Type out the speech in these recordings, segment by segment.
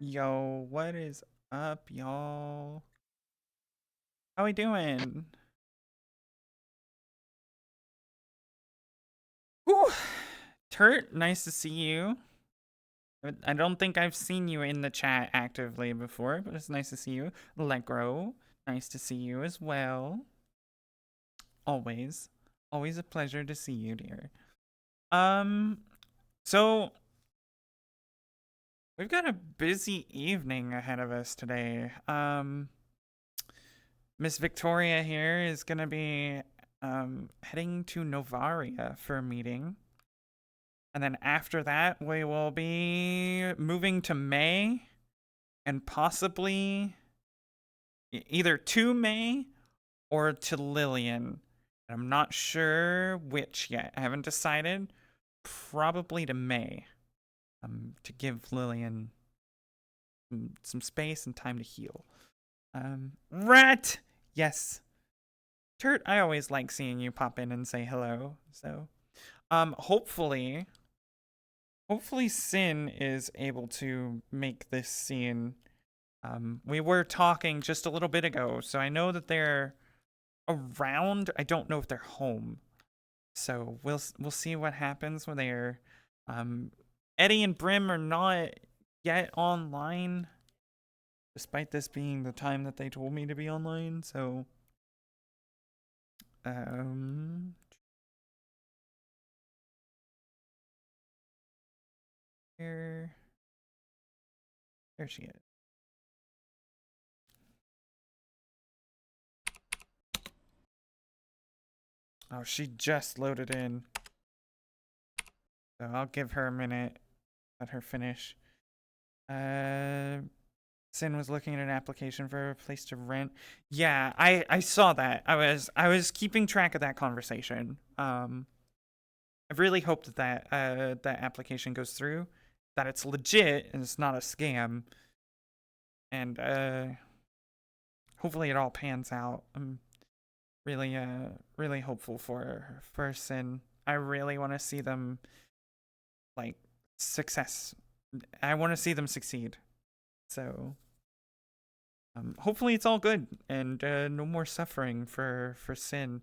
Yo, what is up, y'all? How we doing? Whew. Turt, nice to see you. I don't think I've seen you in the chat actively before, but it's nice to see you. Legro, nice to see you as well. Always. Always a pleasure to see you, dear. So we've got a busy evening ahead of us today. Miss Victoria here is gonna be heading to Novaria for a meeting. And then after that, we will be moving to May and possibly either to May or to Lillian. I'm not sure which yet. I haven't decided. Probably to May, to give Lillian some space and time to heal. Rat! Yes. Turt, I always like seeing you pop in and say hello. So, hopefully Sin is able to make this scene. We were talking just a little bit ago, so I know that they're around. I don't know if they're home. So we'll see what happens when they're Eddie and Brim are not yet online, despite this being the time that they told me to be online, so there she is. Oh, she just loaded in. So I'll give her a minute. Let her finish. Sin was looking at an application for a place to rent. Yeah, I saw that. I was keeping track of that conversation. I really hope that that application goes through, that it's legit and it's not a scam, and hopefully it all pans out. I'm really hopeful for Sin. I really want to see them like success. I want to see them succeed. So hopefully it's all good and no more suffering for Sin,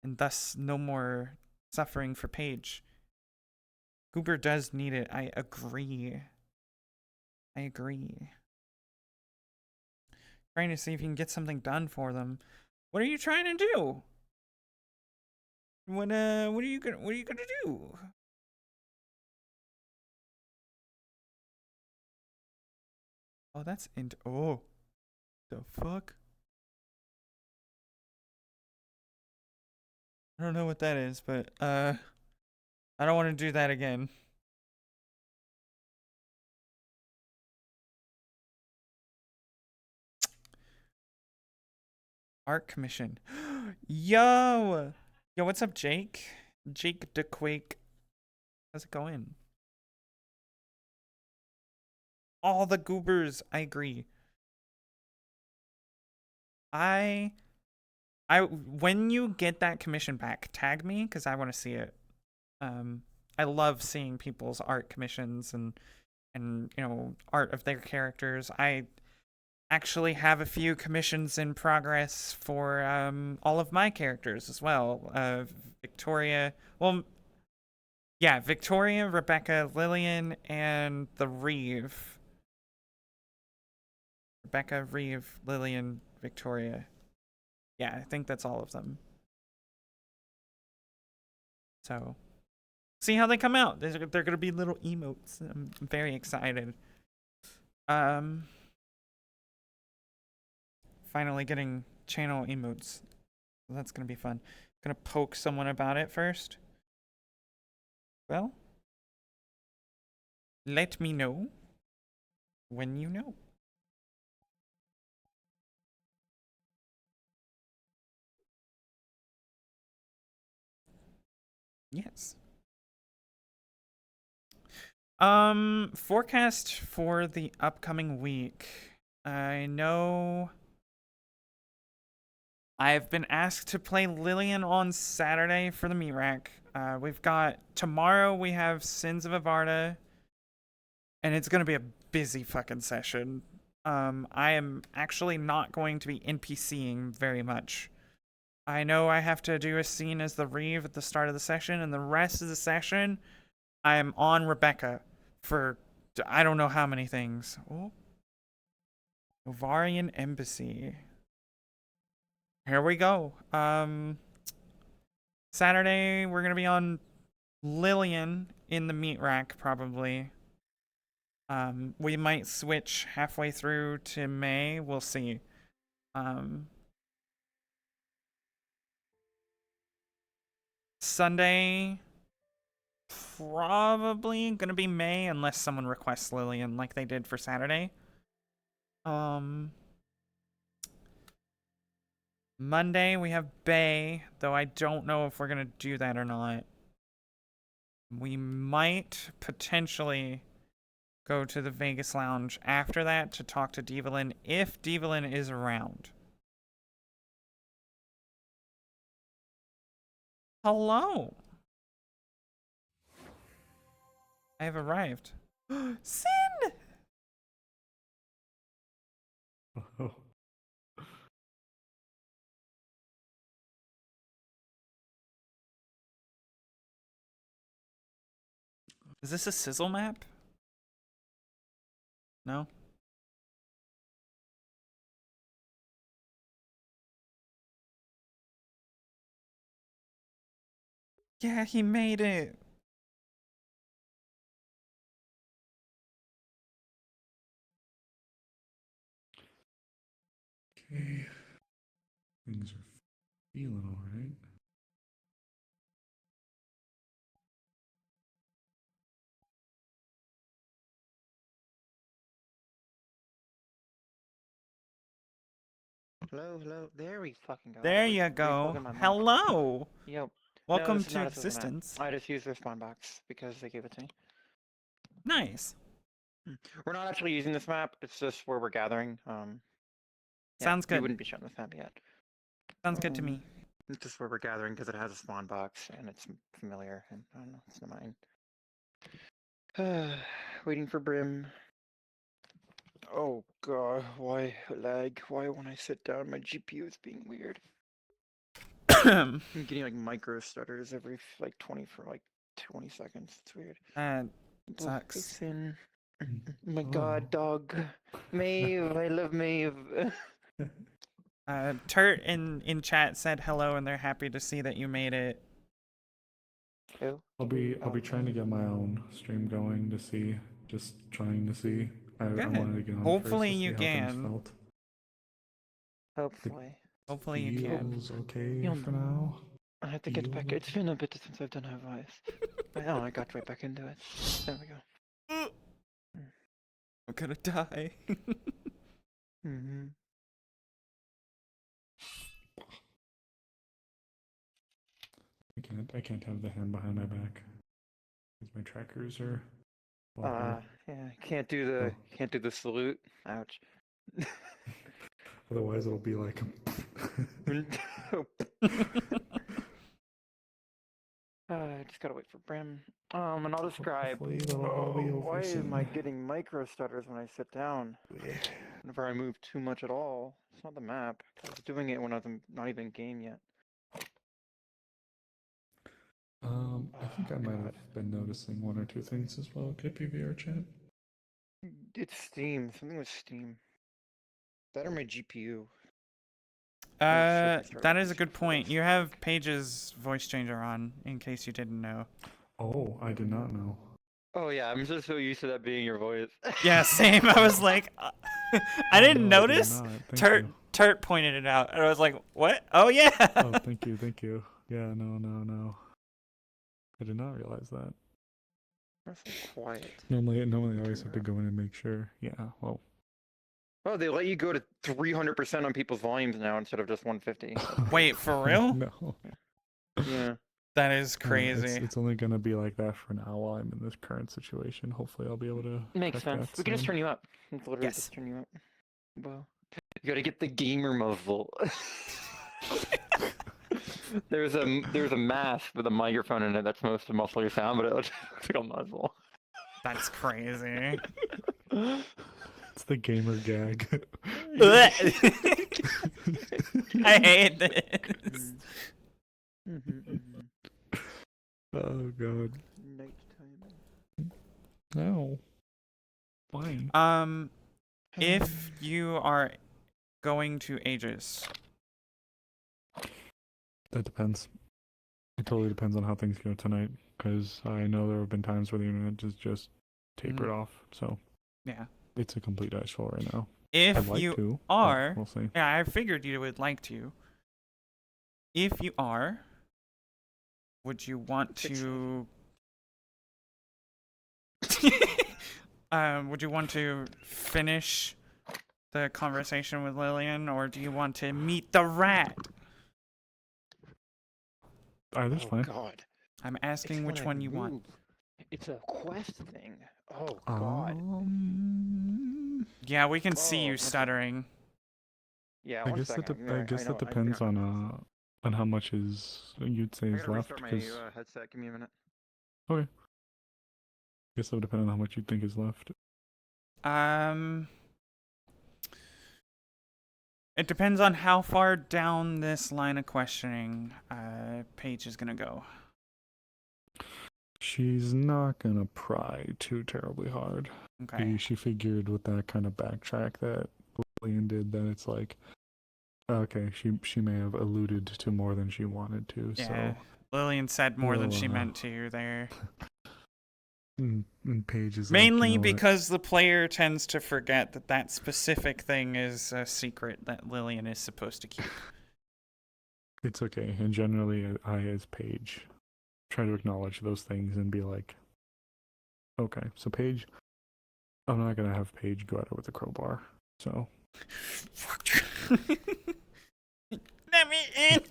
and thus no more suffering for Paige. Goober does need it. I agree. Trying to see if you can get something done for them. What are you trying to do? What are you gonna do? Oh, that's oh, the fuck? I don't know what that is, but I don't want to do that again. Art commission. Yo, what's up, Jake? Jake DeQuake. How's it going? All the goobers. I agree. I when you get that commission back, tag me because I want to see it. I love seeing people's art commissions and you know, art of their characters. I actually have a few commissions in progress for all of my characters as well. Victoria, well, yeah, Victoria, Rebecca, Lillian, and the Reeve. Rebecca, Reeve, Lillian, Victoria. Yeah, I think that's all of them. So, see how they come out. They're gonna be little emotes. I'm very excited. Finally getting channel emotes. That's gonna be fun. Gonna poke someone about it first. Well, let me know when you know. Yes. Forecast for the upcoming week. I know I've been asked to play Lillian on Saturday for the meat rack. We've got tomorrow we have Sins of Avarta, and it's gonna be a busy fucking session. I am actually not going to be NPCing very much. I know I have to do a scene as the Reeve at the start of the session, and the rest of the session, I am on Rebecca for I don't know how many things. Oh. Novarian Embassy. Here we go. Saturday, we're gonna be on Lillian in the meat rack, probably. We might switch halfway through to May. We'll see. Sunday, probably gonna be May unless someone requests Lillian like they did for Saturday. Monday we have Bay, though I don't know if we're gonna do that or not. We might potentially go to the Vegas Lounge after that to talk to Devalin if Devalin is around. Hello. I have arrived. Sin! Oh. Is this a sizzle map? No? Yeah, he made it. Okay. Things are feeling alright. Hello, hello. There we fucking go. There you go. Hello. Yep. Welcome no, this is to not a sizzle map. existence. I just used their spawn box because they gave it to me. Nice. We're not actually using this map. It's just where we're gathering. Sounds good. We wouldn't be showing this map yet. Sounds good to me. It's just where we're gathering because it has a spawn box and it's familiar. And I don't know, it's not mine. Waiting for Brim. Oh god, why lag? Why when I sit down my GPU is being weird? I'm getting like micro stutters every like 20 seconds. It's weird. Sucks. Fixin'. Oh my god, dog. Maeve, I love Maeve. Turt in chat said hello and they're happy to see that you made it. Who? I'll be trying to get my own stream going to see. Just trying to see. I wanted to get on Hopefully first to you see how things can. felt. Hopefully. Hopefully you can. Feels okay for now. I have to get back. It's been a bit since I've done her voice. Oh, I got right back into it. There we go. I'm gonna die. Mm-hmm. I can't have the hand behind my back. Because my trackers are Yeah, can't do the salute. Ouch. Otherwise it'll be like I just gotta wait for Brim. And I'll describe. Hopefully that'll all be over Why soon. am I getting micro stutters when I sit down? Whenever I move too much at all. It's not the map. I was doing it when I was not even in game yet. I think I might have been noticing one or two things as well. KPVR chat. It's Steam. Something with Steam. That or my GPU. That is a good point. You have Paige's voice changer on, in case you didn't know. Oh, I did not know. Oh yeah, I'm just so used to that being your voice. Yeah, same. I was like, I didn't No, notice. I did not. Turt pointed it out, and I was like, what? Oh yeah. Oh, thank you. Yeah, no. I did not realize that. That's so quiet. Normally I always have to go in and make sure. Yeah, well. Oh, they let you go to 300% on people's volumes now instead of just 150. Wait, for real? No. Yeah. That is crazy. It's only gonna be like that for now while I'm in this current situation. Hopefully I'll be able to. Makes sense. We can just turn you up. We can literally just turn you up. Well, you gotta get the gamer muzzle. There's a mask with a microphone in it that's supposed to muffle your sound, but it looks like a muzzle. That's crazy. It's the gamer gag. I hate this. Oh god. Nighttime. No. Why? If you are going to Aegis, That depends. It totally depends on how things go tonight. Because I know there have been times where the internet just tapered off. So yeah. it's a complete ice fall right now. If I'd like you to. But are, we'll see. yeah, I figured you would like to. If you are, would you want to? Would you want to finish the conversation with Lillian, or do you want to meet the rat? Either's Oh fine. god. I'm asking It's which when I one you want. move. It's a quest thing. Oh god. Yeah, we can see Oh, you one second. stuttering. Yeah, I one guess second. I guess that depends on how much you'd say I is gotta left. restart my Because headset. Give me a minute. okay. I guess that would depend on how much you think is left. It depends on how far down this line of questioning Paige is gonna go. She's not gonna pry too terribly hard. Okay. She figured with that kind of backtrack that Lillian did that it's like, okay, she may have alluded to more than she wanted to. Yeah. So Lillian said more than Well, she meant to there. and Paige is Mainly like, you know because the player tends to forget that that specific thing is a secret that Lillian is supposed to keep. it's okay. And generally, I as Paige try to acknowledge those things and be like, okay, so Paige, I'm not gonna have Paige go at it with a crowbar. So Let me in.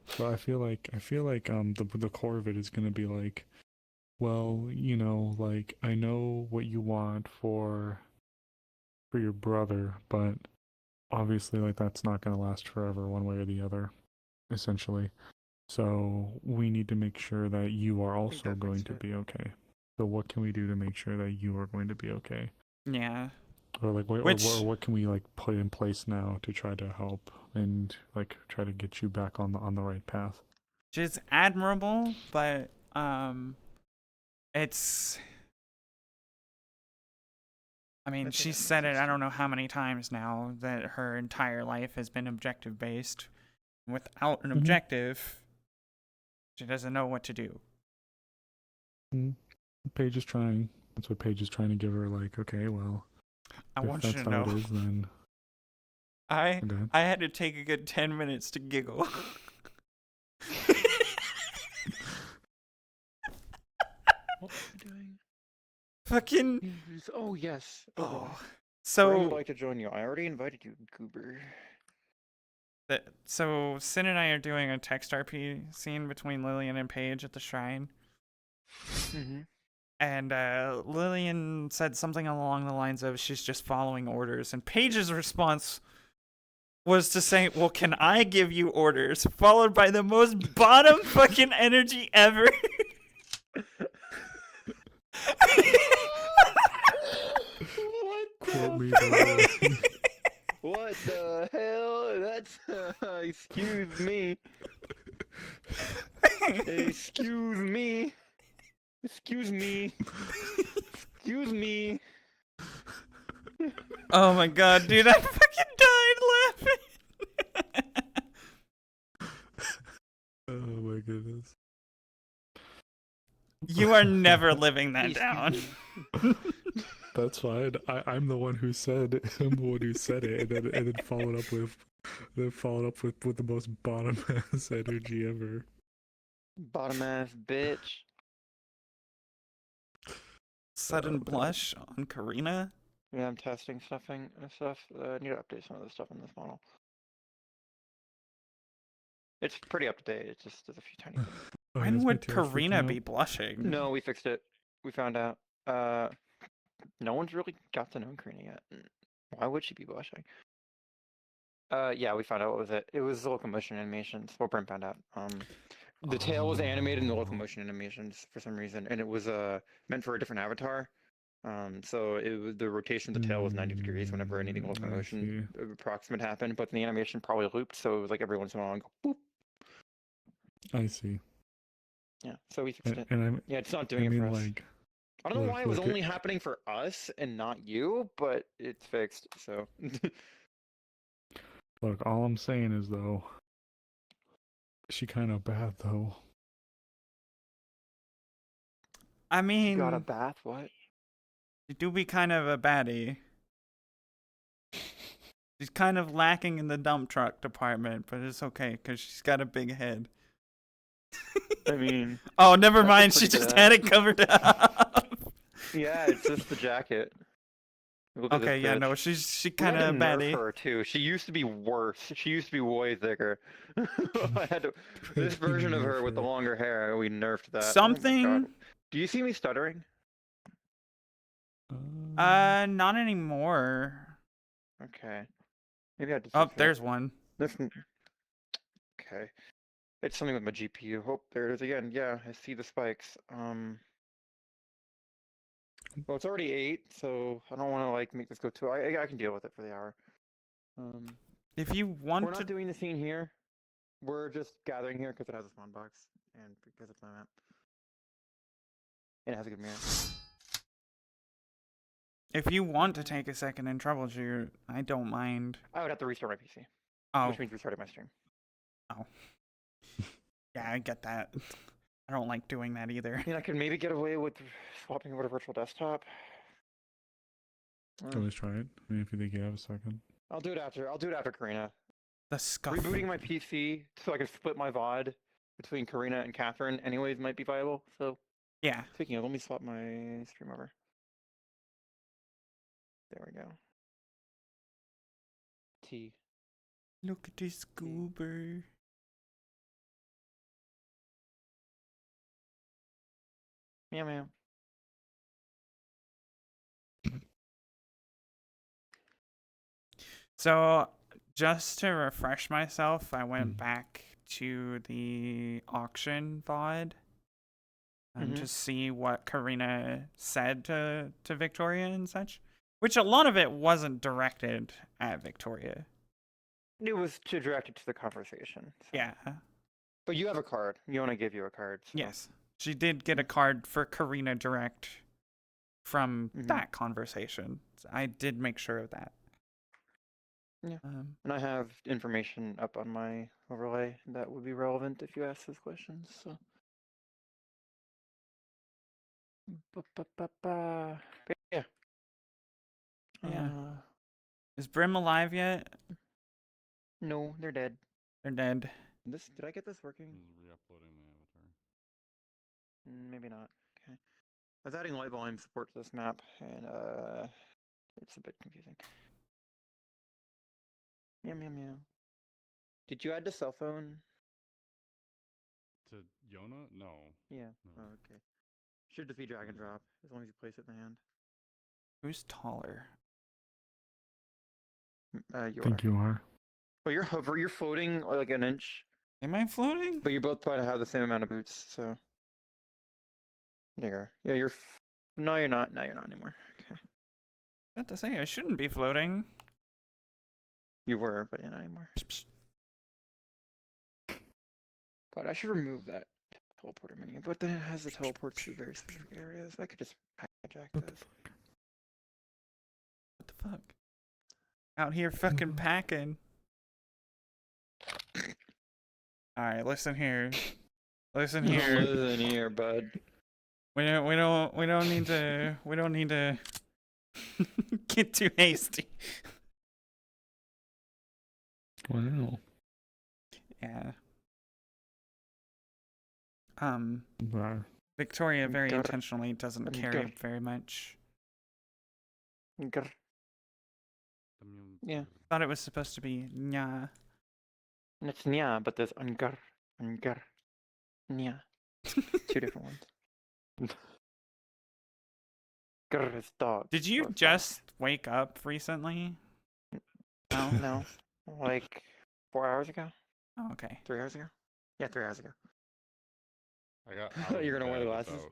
So I feel like the core of it is gonna be like, well, you know, like I know what you want for your brother, but obviously like that's not gonna last forever one way or the other, essentially. So we need to make sure that you are also that going fixed to it. be okay. So what can we do to make sure that you are going to be okay? Yeah. Or like Which or what can we like put in place now to try to help and like try to get you back on the right path? is admirable, but it's I mean, I think she that said makes it sense I too. don't know how many times now that her entire life has been objective based. Without an objective, she doesn't know what to do. Paige is trying. That's what Paige is trying to give her. Like, okay, well, I if want you that's to how know. it is, then I okay. I had to take a good 10 minutes to giggle. What are we doing? Fucking Oh yes. Okay. oh. Brim would So like to join you. I already invited you, Goober. so Sin and I are doing a text RP scene between Lillian and Paige at the shrine. Mm-hmm. And Lillian said something along the lines of she's just following orders, and Paige's response was to say, "Well, can I give you orders?" Followed by the most bottom fucking energy ever. Quote me below. What the hell? That's excuse me. Excuse me. Excuse me. Excuse me. Oh my god, dude, I fucking died laughing. Oh my goodness. You are never living that down. That's fine. I'm the one who said I'm the one who said it, and then followed up with the most bottom ass energy ever. Bottom ass bitch. Sudden blush on Karina. Yeah, I'm testing stuff. I need to update some of the stuff in this model. It's pretty up to date. It's just there's a few tiny things. Oh, When yes, my would tail's freaking Karina out. be blushing? No, we fixed it. We found out. No one's really got to know Karina yet. Why would she be blushing? Yeah, we found out what was it. It was the locomotion animations. Well, Brent found out. The tail was animated in the locomotion animations for some reason, and it was meant for a different avatar. So the rotation of the tail was 90 degrees whenever any locomotion approximate happened, but the animation probably looped, so it was like every once in a while, I'd go, boop. I see. Yeah, so we fixed it. And Yeah, it's not I doing it for mean, us. like, I don't know why it was look, only happening for us and not you, but it's fixed, so. look, all I'm saying is, though, she kind of bad, though. I She got a mean, bath, what? she do be kind of a baddie. She's kind of lacking in the dump truck department, but it's okay because she's got a big head. I mean, oh, never that's a mind. She pretty just good had it covered up. yeah, it's just the jacket. Look at this Okay, yeah, bitch. no, she We kind had to of nerf baddie. her too. She used to be worse. She used to be way thicker. I had to. This version of her with the longer hair, we nerfed that. Oh my god. Something. Do you see me stuttering? Not anymore. Okay. Maybe I just Oh, fix it. there's one. Okay. It's something with my GPU. Oh, there it is again. Yeah, I see the spikes. Well, it's already 8, so I don't want to like make this go too. I can deal with it for the hour. If you We're want not to, doing the scene here. We're just gathering here because it has a spawn box and because it's my map. And it has a good mirror. if you want to take a second and troubleshoot, I don't mind. I would have to restart my PC, Oh, which means restarting my stream. oh, yeah, I get that. I don't like doing that either. I mean, I could maybe get away with swapping over to virtual desktop. Always try it. I mean, if you think you have a second. I'll do it after. I'll do it after Karina. The scuff. Rebooting my PC so I can split my VOD between Karina and Catherine, anyways, might be viable. So Yeah. speaking of, let me swap my stream over. There we go. T. Look at this goober. Meow meow. So, just to refresh myself, I went back to the auction VOD to see what Karina said to Victoria and such, which a lot of it wasn't directed at Victoria. It was to direct it to the conversation. So. Yeah. But you have a card. You want to give you a card. So. Yes. She did get a card for Karina direct from that conversation. I did make sure of that. Yeah. And I have information up on my overlay that would be relevant if you ask those questions. So. But yeah. Yeah. Is Brim alive yet? No, they're dead. They're dead. Did I get this working? Re-uploading my avatar. Maybe not. Okay. I was adding light volume support to this map, and it's a bit confusing. Meow meow meow. Did you add the cell phone? To Yona? No. Yeah. No. Oh, okay. Should just be drag and drop as long as you place it in the hand. Who's taller? You I think you are. But you're floating like an inch. Am I floating? But you both probably have the same amount of boots, so. There. Yeah, you're. No, you're not. No, you're not anymore. Okay. Not to say I shouldn't be floating. You were, but you're not anymore. But I should remove that teleporter menu. But then it has the teleports to very specific areas. I could just hijack this. What the fuck? Out here fucking packing. Alright, listen here. Listen here. Listen here, bud. We don't need to get too hasty. Wow. Yeah. Wow. Victoria very intentionally doesn't carry up very much. Yeah. Thought it was supposed to be nya. It's nya, but there's ungar, nya. Two different ones. Grr is dog. Did you just wake up recently? No? No. Like 4 hours ago? Oh, okay. 3 hours ago? Yeah, 3 hours ago. I thought You're gonna wear the glasses? about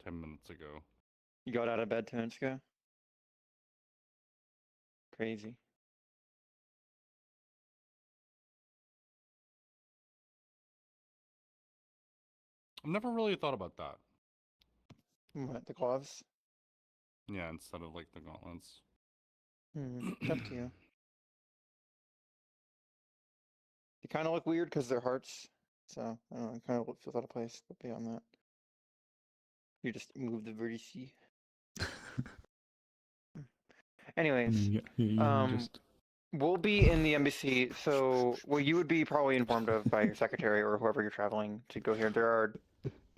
10 minutes ago. You got out of bed 2 minutes ago? Crazy. I've never really thought about that. What, the gloves? Yeah, instead of like the gauntlets. It's up to you. They kind of look weird because they're hearts. So, I don't know, it kind of feels out of place, but beyond that. You just move the vertice. Anyways, Just we'll be in the embassy. So, what you would be probably informed of by your secretary or whoever you're traveling to go here. There are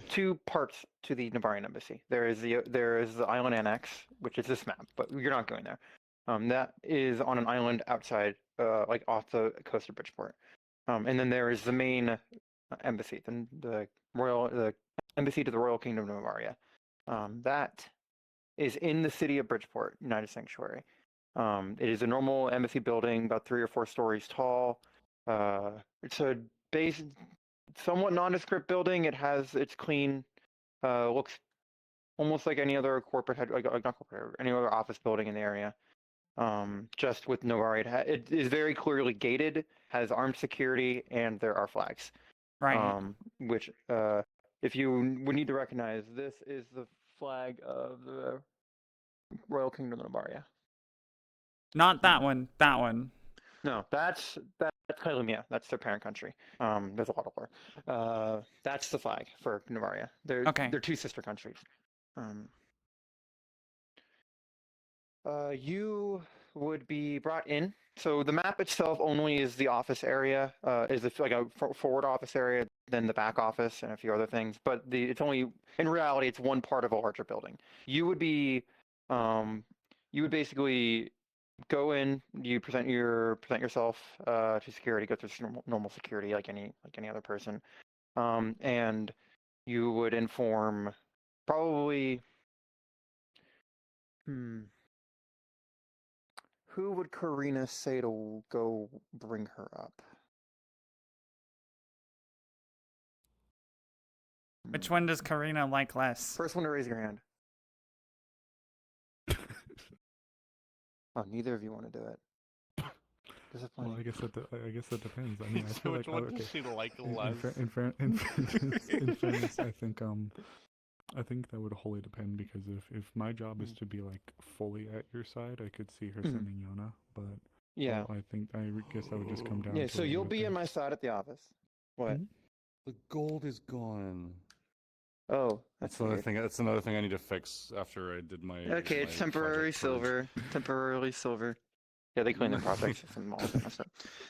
2 parts to the Novarian embassy. There is the island annex, which is this map, but you're not going there. That is on an island outside, like off the coast of Bridgeport. And then there is the main embassy, the embassy to the Royal Kingdom of Novaria. That is in the city of Bridgeport, United Sanctuary. It is a normal embassy building, about 3 or 4 stories tall. It's a base, somewhat nondescript building. It's clean. Looks almost like any other corporate head, like not corporate, any other office building in the area. Just with Novaria, it is very clearly gated, has armed security, and there are flags. Right. Which, if you would need to recognize, this is the flag of the Royal Kingdom of Novaria. Not that one. That one. No, that's Kailumia. That's their parent country. There's a lot of war. That's the flag for Novaria. They're Okay. 2 sister countries. You would be brought in. So the map itself only is the office area, is like a forward office area, then the back office and a few other things. But it's only, in reality, it's one part of a larger building. You would be, you would basically go in, you present yourself to security, go through normal security like any other person, and you would inform probably. Who would Karina say to go bring her up? Which one does Karina like less? First one to raise your hand. Oh, neither of you want to do it. well, I guess that depends. I mean, I feel Which like one does she like less? in fairness, I think that would wholly depend, because if my job is to be like fully at your side, I could see her sending Yona, but yeah, I guess that would just come down. yeah. to So what you you'll would be in think. my side at the office. What? The gold is gone. Oh, that's weird. That's another thing I need to fix after I did my. Okay, it's temporary silver. Temporarily silver. Yeah, they clean their projects. Some all messed up.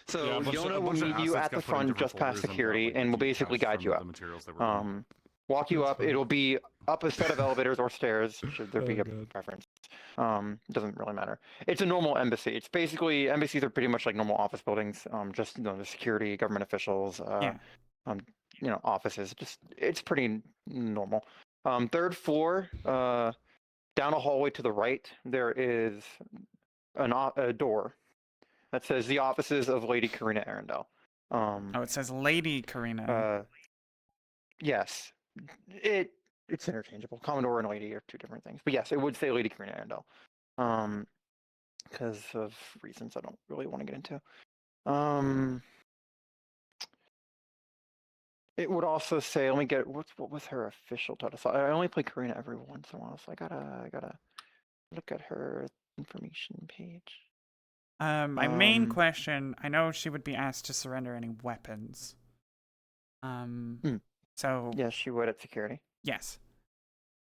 So Yeah, Yona will meet you at the front just past security and will basically guide you up. Walk you up. It'll be up a set of elevators or stairs, should there be a preference. Doesn't really matter. It's a normal embassy. It's basically, embassies are pretty much like normal office buildings. Just the security, government officials, offices. It's pretty normal. 3rd floor, down a hallway to the right, there is a door that says the offices of Lady Karina Arundel. Oh, it says Lady Karina. Yes, it's interchangeable. Commodore and Lady are 2 different things, but yes, it would say Lady Karina Arundel. Because of reasons I don't really want to get into. It would also say, let me get what was her official title? So I only play Karina every once in a while, so I gotta look at her information page. My main question, I know she would be asked to surrender any weapons. So yes, she would at security. Yes,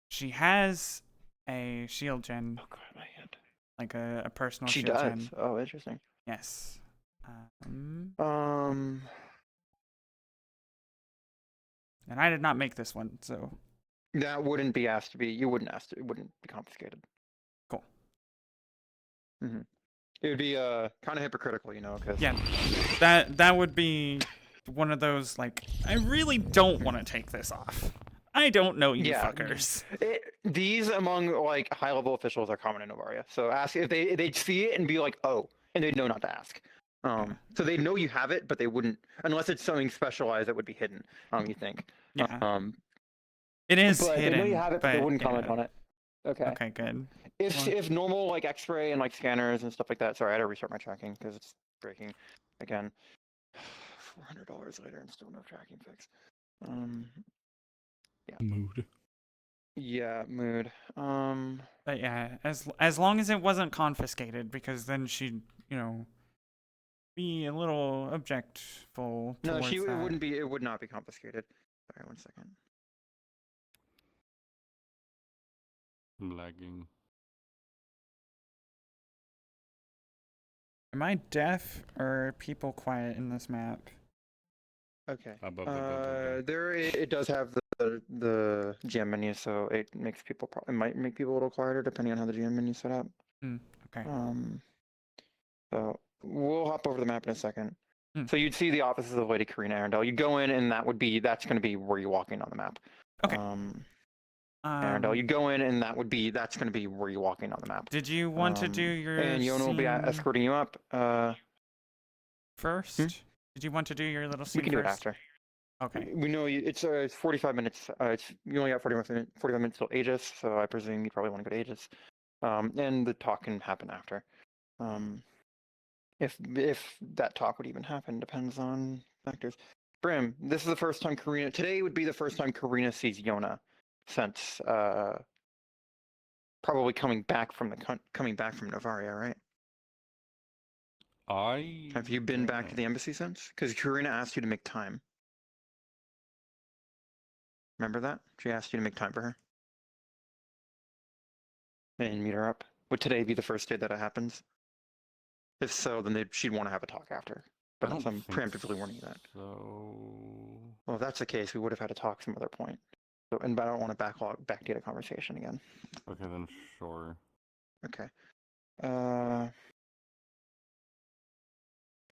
she has a shield gen. Oh god, my hand. Like a personal she shield does. gen. Oh, interesting. Yes. And I did not make this one, so that wouldn't be asked to be. You wouldn't ask to. It wouldn't be confiscated. Cool. It would be kind of hypocritical, because yeah, that would be one of those like, I really don't want to take this off. I don't know you fuckers. These among like high level officials are common in Novaria. So ask if they'd see it and be like, oh, and they'd know not to ask. So they know you have it, but they wouldn't, unless it's something specialized that would be hidden. You think? Yeah. It is but hidden. They know you have it, but they wouldn't comment on it. Okay. Okay, good. If Well- if normal like X-ray and like scanners and stuff like that. Sorry, I had to restart my tracking because it's breaking again. $400 later and still no tracking fix. Mood. Yeah, mood. But yeah, as long as it wasn't confiscated, because then she'd, be a little objectful No, towards it that. wouldn't be. It would not be confiscated. Sorry, 1 second. I'm lagging. Am I deaf or are people quiet in this map? Okay. Above. There it does have the GM menu, so it makes people. It might make people a little quieter depending on how the GM menu's set up. Okay. So we'll hop over the map in a second. Hmm. So you'd see the offices of Lady Karina Arundel. You go in, and that's going to be where you walk in on the map. Okay. Arundel. You go in, and that's going to be where you walk in on the map. Did you want to do your And Yona will be scene escorting you up. first? Did you want to do your little scene We can do it first? after. Okay. We know it's 45 minutes. You only got 45 minutes till Aegis, so I presume you probably want to go to Aegis. And the talk can happen after. If that talk would even happen depends on factors. Brim, this is the first time today would be the first time Karina sees Yona since probably coming back from Novaria, right? Have you been back to the embassy since? Because Karina asked you to make time. Remember that? She asked you to make time for her and meet her up. Would today be the first day that it happens? If so, then she'd want to have a talk after. But I'm preemptively warning you that. So. Well, if that's the case, we would have had a talk some other point. So, but I don't want to backdate a conversation again. Okay, then sure. Okay.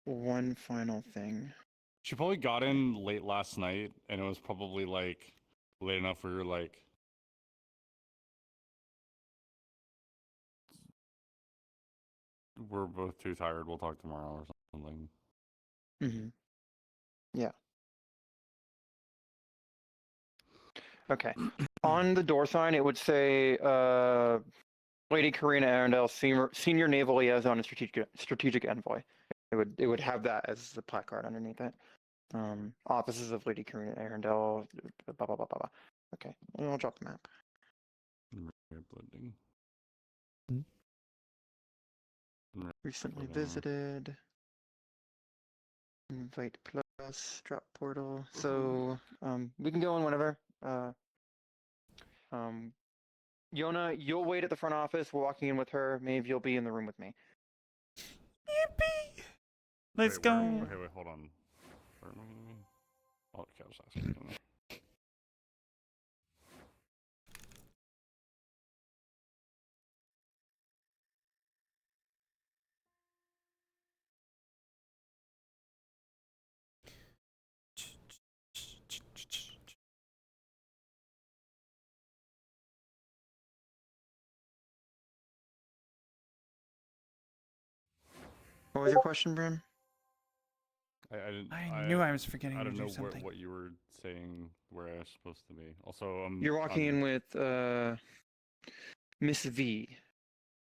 One final thing. She probably got in late last night, and it was probably like late enough where you're like, we're both too tired. We'll talk tomorrow or something. Mm-hmm. Yeah. Okay. On the door sign, it would say, Lady Karina Arundel, Senior Naval Liaison and Strategic Envoy. It would have that as the placard underneath it. Offices of Lady Karina Arundel, blah, blah, blah, blah, blah. Okay, and I'll drop the map. Blending. Recently visited. Invite plus, drop portal. So, we can go in whenever. Yona, you'll wait at the front office. We're walking in with her. Maeve, you'll be in the room with me. Yippee! Let's Wait, go. Okay, wait, hold on. Where am I gonna be? Oh, okay, I was asking. What was your question, Brim? I knew I was forgetting I to don't do know something. what you were saying where I was supposed to be. Also, You're walking in with Miss V,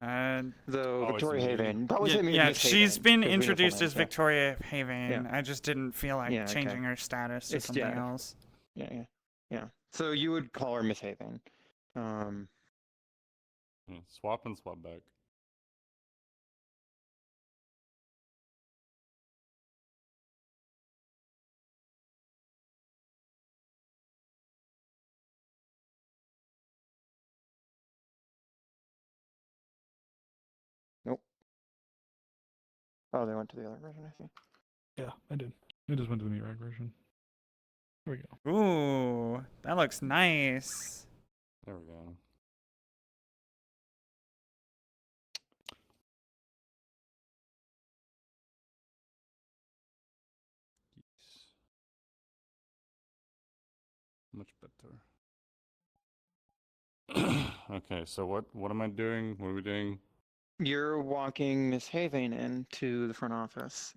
Oh, Victoria it's me. Haven. Probably yeah, say maybe yeah, Miss she's Haven, been 'cause we have full introduced names, as yeah. Victoria Haven. Yeah. I just didn't feel like Yeah, okay. changing her status to It's- something yeah. else. Yeah. So you would call her Miss Haven. Yeah, swap and swap back. Nope. Oh, they went to the other version, I see. Yeah, I did. I just went to the Mirag version. There we go. Ooh, that looks nice. There we go. Yes. Much better. Okay, so what am I doing? What are we doing? You're walking Miss Haven into the front office.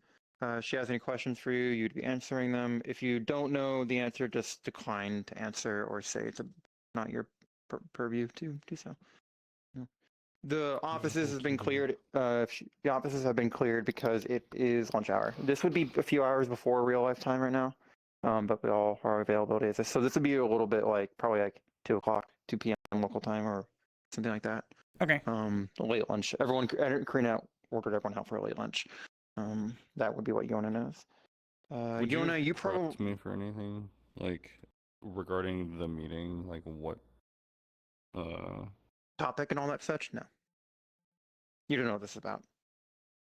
She has any questions for you, you'd be answering them. If you don't know the answer, just decline to answer or say it's not your purview to do so. The offices has low-key been though. cleared. The offices have been cleared because it is lunch hour. This would be a few hours before real life time right now, but we all our availability is this. So this would be a little bit like probably like 2 o'clock, 2 p.m. local time or something like that. Okay. A late lunch. Karina ordered everyone out for a late lunch. That would be what Yona knows. Would Yona, you prep probably me for anything like regarding the meeting? Like what? topic and all that such. No, you don't know what this is about.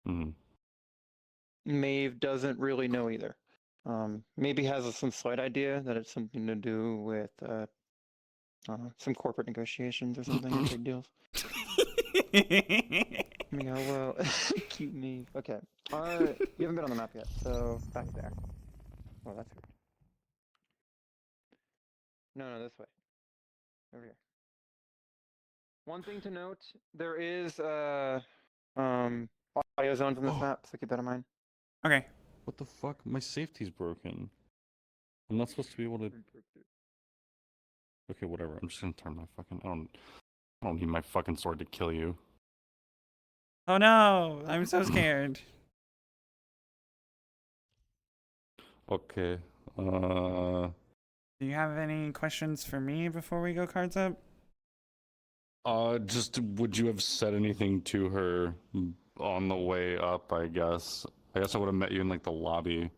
Mhm. Maeve doesn't really know either. Maybe has some slight idea that it's something to do with some corporate negotiations or something, or trade deals. Yeah, well, cute Maeve. Okay. You haven't been on the map yet, so back there. Oh, that's weird. No, this way. Over here. One thing to note: there is audio zones on this map, so keep that in mind. Okay. What the fuck? My safety's broken. I'm not supposed to be able to. Okay, whatever. I'm just gonna turn my fucking. I don't need my fucking sword to kill you. Oh no, I'm so scared. Okay. Do you have any questions for me before we go cards up? Just would you have said anything to her on the way up? I guess. I guess I would have met you in like the lobby.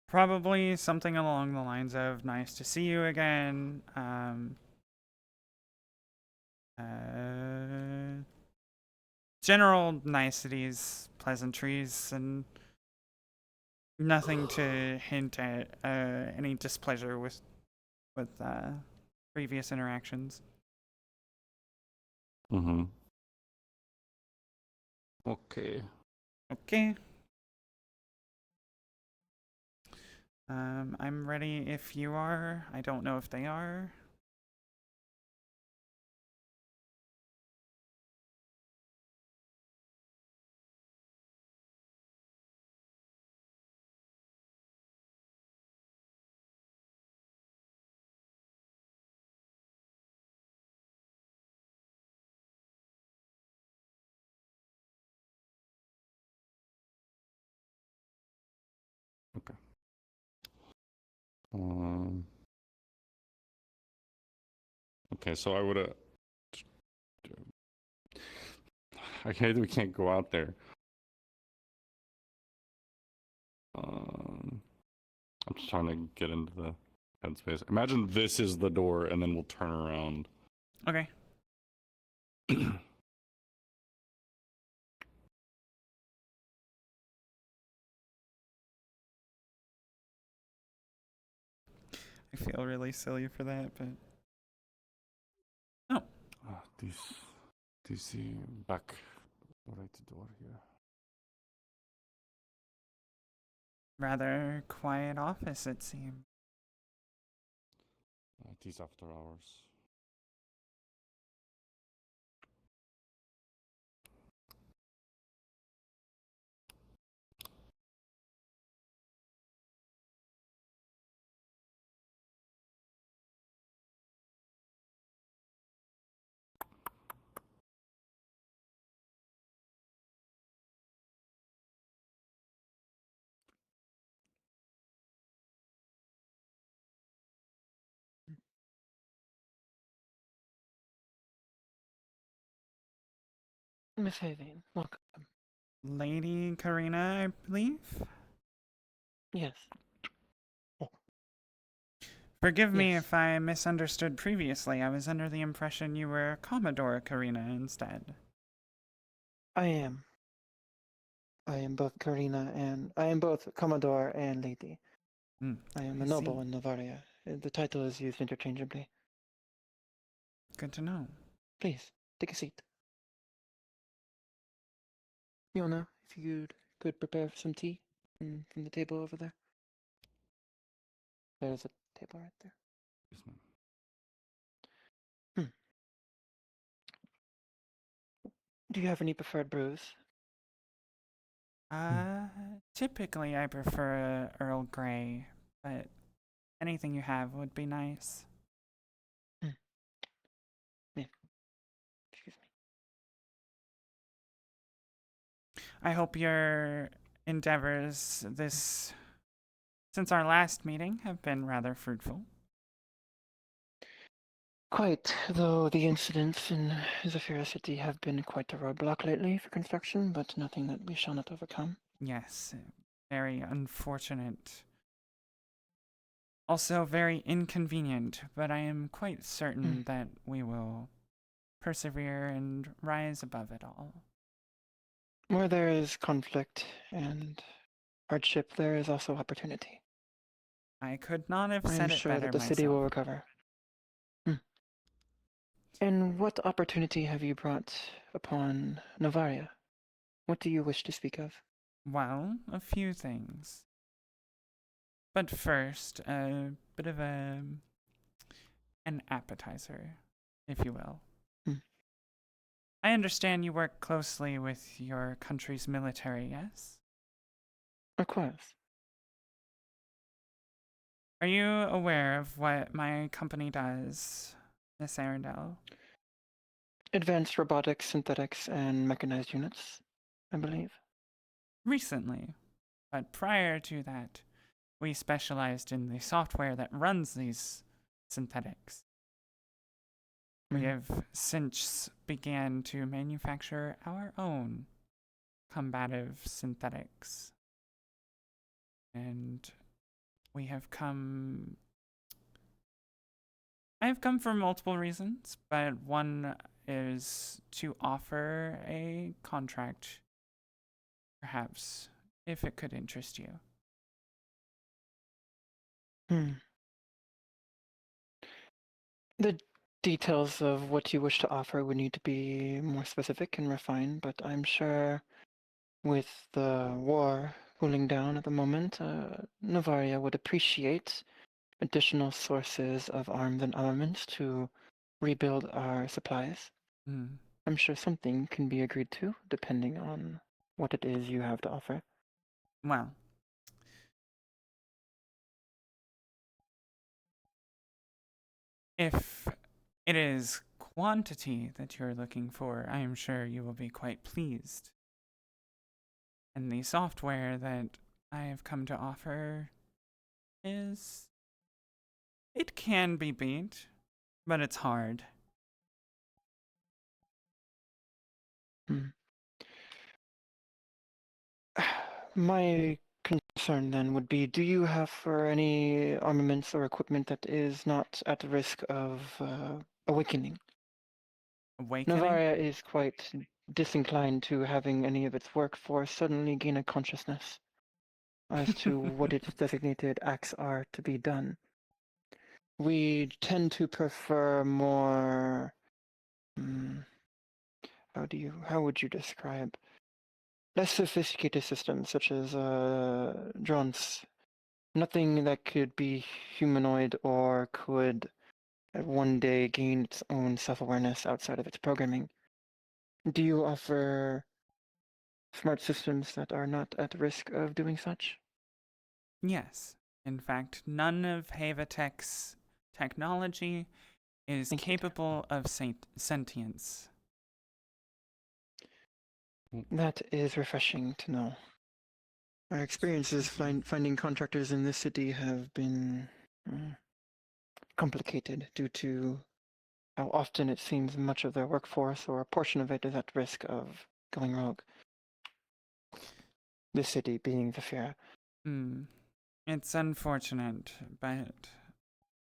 Probably something along the lines of "Nice to see you again." General niceties, pleasantries, and nothing to hint at any displeasure with previous interactions. Mm-hmm. Okay. Okay. I'm ready if you are. I don't know if they are. Okay. Um. Okay, so I would have. We can't go out there. I'm just trying to get into the headspace. Imagine this is the door, and then we'll turn around. Okay. I feel really silly for that, but oh, This back right door here. rather quiet office it seems. It is after hours. Miss Haven, welcome. Lady Karina, I believe. Yes. Forgive me Yes. if I misunderstood previously. I was under the impression you were Commodore Karina instead. I am. I am both Karina and I am both Commodore and Lady. I am a noble see. in Novaria. The title is used interchangeably. Good to know. Please, take a seat. Yona, if you could prepare some tea from the table over there. There's a table right there. Yes, ma'am. Do you have any preferred brews? Typically I prefer Earl Grey, but anything you have would be nice. Yeah. Excuse me. I hope your endeavors since our last meeting have been rather fruitful. Quite, though the incidents in Zafira City have been quite a roadblock lately for construction, but nothing that we shall not overcome. Yes, very unfortunate. Also very inconvenient, but I am quite certain that we will persevere and rise above it all. Where there is conflict and hardship, there is also opportunity. I could not have I am said it sure better that the city will myself. recover. And what opportunity have you brought upon Novaria? What do you wish to speak of? Well, a few things. But first, a bit of an appetizer, if you will. I understand you work closely with your country's military, yes? Of course. Are you aware of what my company does, Miss Arundel? Advanced robotics, synthetics, and mechanized units, I believe. Recently, but prior to that, we specialized in the software that runs these synthetics. We have since began to manufacture our own combative synthetics. And I have come for multiple reasons, but one is to offer a contract, perhaps, if it could interest you. The details of what you wish to offer would need to be more specific and refined, but I'm sure with the war cooling down at the moment, Novaria would appreciate additional sources of arms and armaments to rebuild our supplies. I'm sure something can be agreed to, depending on what it is you have to offer. Well, if it is quantity that you're looking for, I am sure you will be quite pleased. And the software that I have come to offer it can be beat, but it's hard. My concern then would be, do you have for any armaments or equipment that is not at risk of awakening? Awakening? Novaria is quite disinclined to having any of its workforce suddenly gain a consciousness as to what its designated acts are to be done. We tend to prefer more, how would you describe, less sophisticated systems such as drones. Nothing that could be humanoid or could one day gain its own self-awareness outside of its programming. Do you offer smart systems that are not at risk of doing such? Yes. In fact, none of Havatech's technology is capable of sentience. That is refreshing to know. Our experiences finding contractors in this city have been complicated due to how often it seems much of their workforce or a portion of it is at risk of going rogue. This city being Zafira. It's unfortunate, but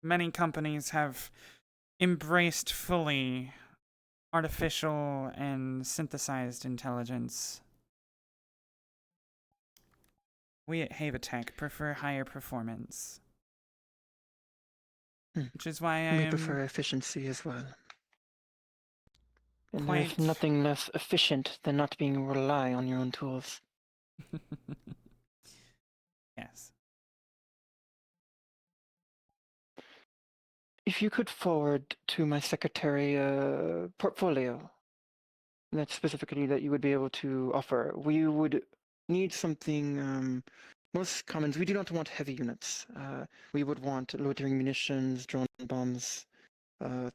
many companies have embraced fully artificial and synthesized intelligence. We at Havatech prefer higher performance. Which is why We prefer efficiency as well. And quite... there's nothing less efficient than not being able to rely on your own tools. Yes. If you could forward to my secretary a portfolio that specifically that you would be able to offer, we would need something. Most commons, we do not want heavy units. We would want loitering munitions, drone bombs,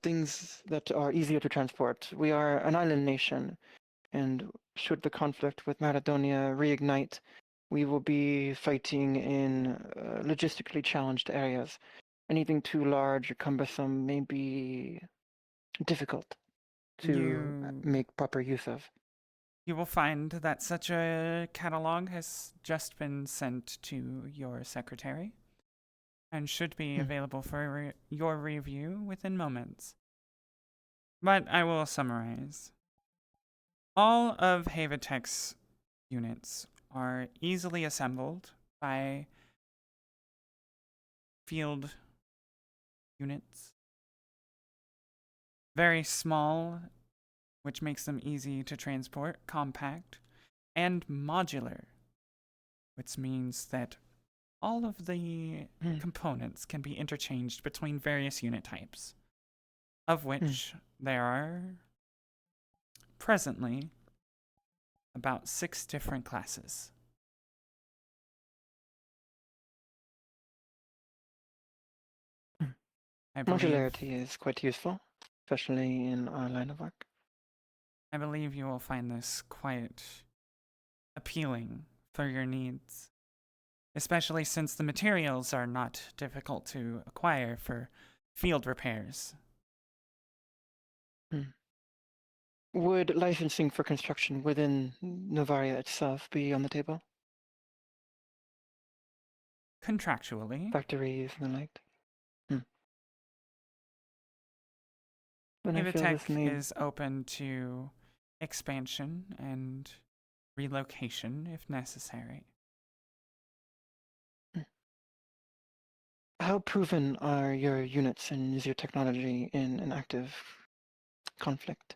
things that are easier to transport. We are an island nation. and should the conflict with Macedonia reignite, we will be fighting in logistically challenged areas. Anything too large or cumbersome may be difficult to make proper use of. You will find that such a catalog has just been sent to your secretary and should be available for your review within moments. But I will summarize. All of Havatech's units are easily assembled by field units. Very small, which makes them easy to transport, compact, and modular, which means that all of the components can be interchanged between various unit types, of which there are presently about 6 different classes. Modularity is quite useful, especially in our line of work. I believe you will find this quite appealing for your needs, especially since the materials are not difficult to acquire for field repairs. Would licensing for construction within Novaria itself be on the table? Contractually, Factories and the like? Then I feel this Havatech may... is open to expansion and relocation if necessary. How proven are your units and is your technology in an active conflict?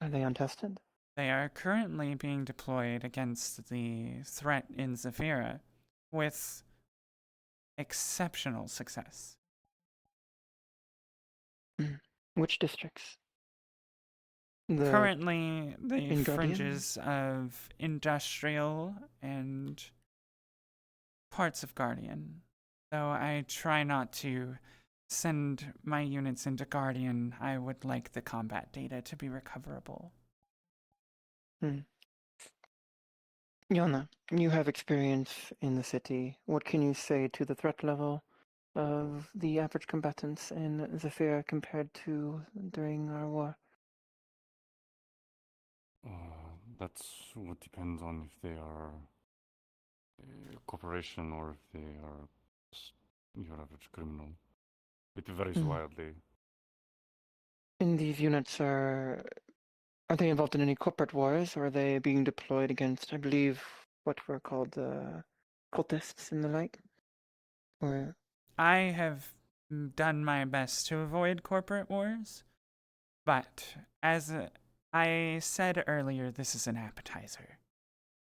Are they untested? They are currently being deployed against the threat in Zafira with exceptional success. Which districts? Currently, the in Guardian? fringes of Industrial and parts of Guardian. Though I try not to send my units into Guardian, I would like the combat data to be recoverable. Yana, you have experience in the city. What can you say to the threat level of the average combatants in Zafira compared to during our war? That's what depends on if they are a corporation or if they are just your average criminal. It varies wildly. And these units are they involved in any corporate wars, or are they being deployed against, I believe, what were called cultists and the like? Or I have done my best to avoid corporate wars, but as I said earlier, this is an appetizer.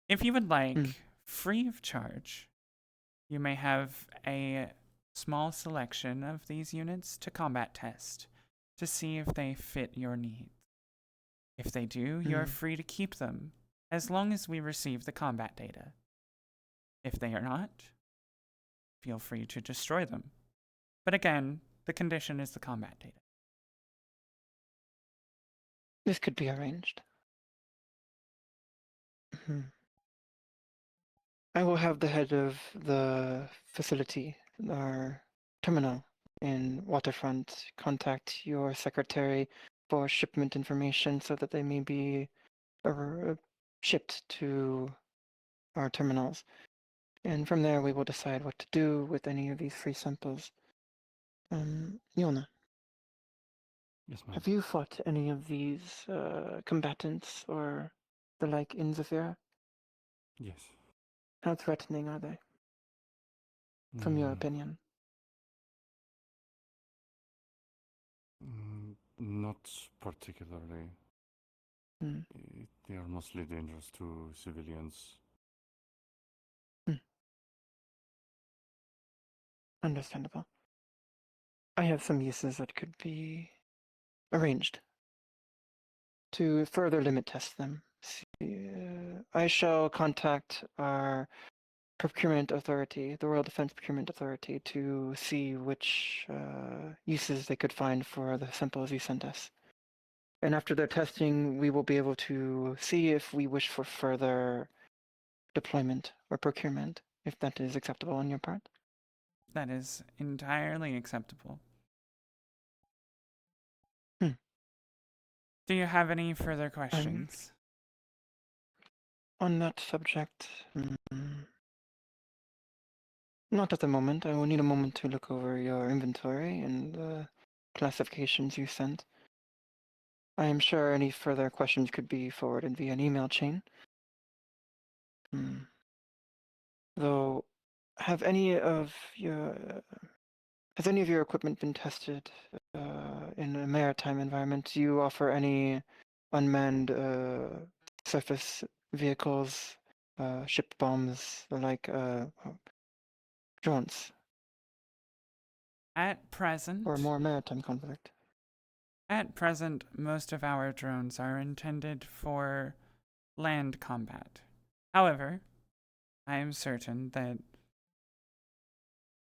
If you would like, free of charge, you may have a small selection of these units to combat test to see if they fit your needs. If they do, you're free to keep them, as long as we receive the combat data. If they are not, feel free to destroy them. But again, the condition is the combat data. this could be arranged. I will have the head of the facility, our terminal in Waterfront, contact your secretary for shipment information so that they may be shipped to our terminals. And from there, we will decide what to do with any of these free samples. Yona, Yes, ma'am. have you fought any of these combatants or the like in Zafira? Yes. How threatening are they, from your opinion? Not particularly. They are mostly dangerous to civilians. Understandable. I have some uses that could be arranged to further limit test them. I shall contact our procurement authority, the Royal Defense Procurement Authority, to see which uses they could find for the samples you sent us. And after their testing, we will be able to see if we wish for further deployment or procurement, if that is acceptable on your part. That is entirely acceptable. Hmm. Do you have any further questions? On that subject, not at the moment. I will need a moment to look over your inventory and the classifications you sent. I am sure any further questions could be forwarded via an email chain. Though, have any of your has any of your equipment been tested in a maritime environment? Do you offer any unmanned surface vehicles, ship bombs, like drones, At present, or more maritime conflict? most of our drones are intended for land combat. However, I am certain that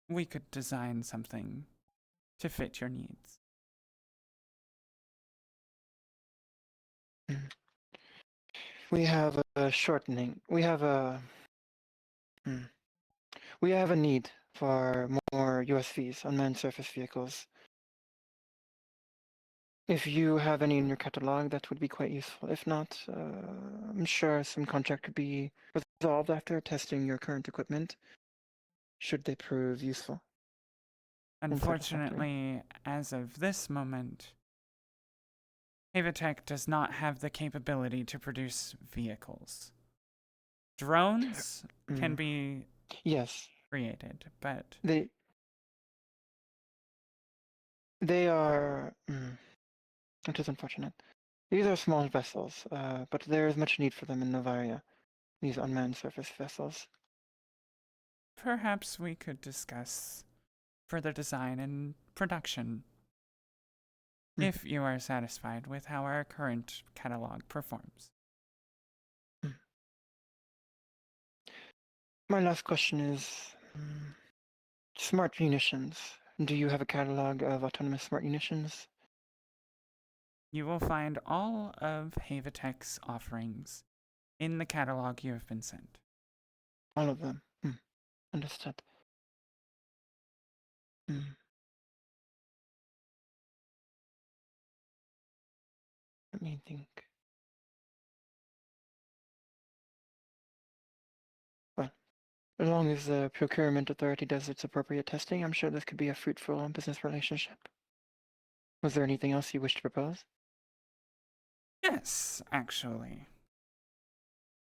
we could design something to fit your needs. We have a shortening. We have a need for more USVs, unmanned surface vehicles. If you have any in your catalog, that would be quite useful. If not, I'm sure some contract could be resolved after testing your current equipment, should they prove useful. Unfortunately, as of this moment, Havatech does not have the capability to produce vehicles. Drones can be Yes, created, but they are. It is unfortunate. These are small vessels, but there is much need for them in Novaria. These unmanned surface vessels. perhaps we could discuss further design and production if you are satisfied with how our current catalog performs. My last question is smart munitions. Do you have a catalog of autonomous smart munitions? You will find all of Havatech's offerings in the catalog you have been sent. All of them. Understood. Let me think. Well, as long as the procurement authority does its appropriate testing, I'm sure this could be a fruitful business relationship. Was there anything else you wish to propose? Yes, actually.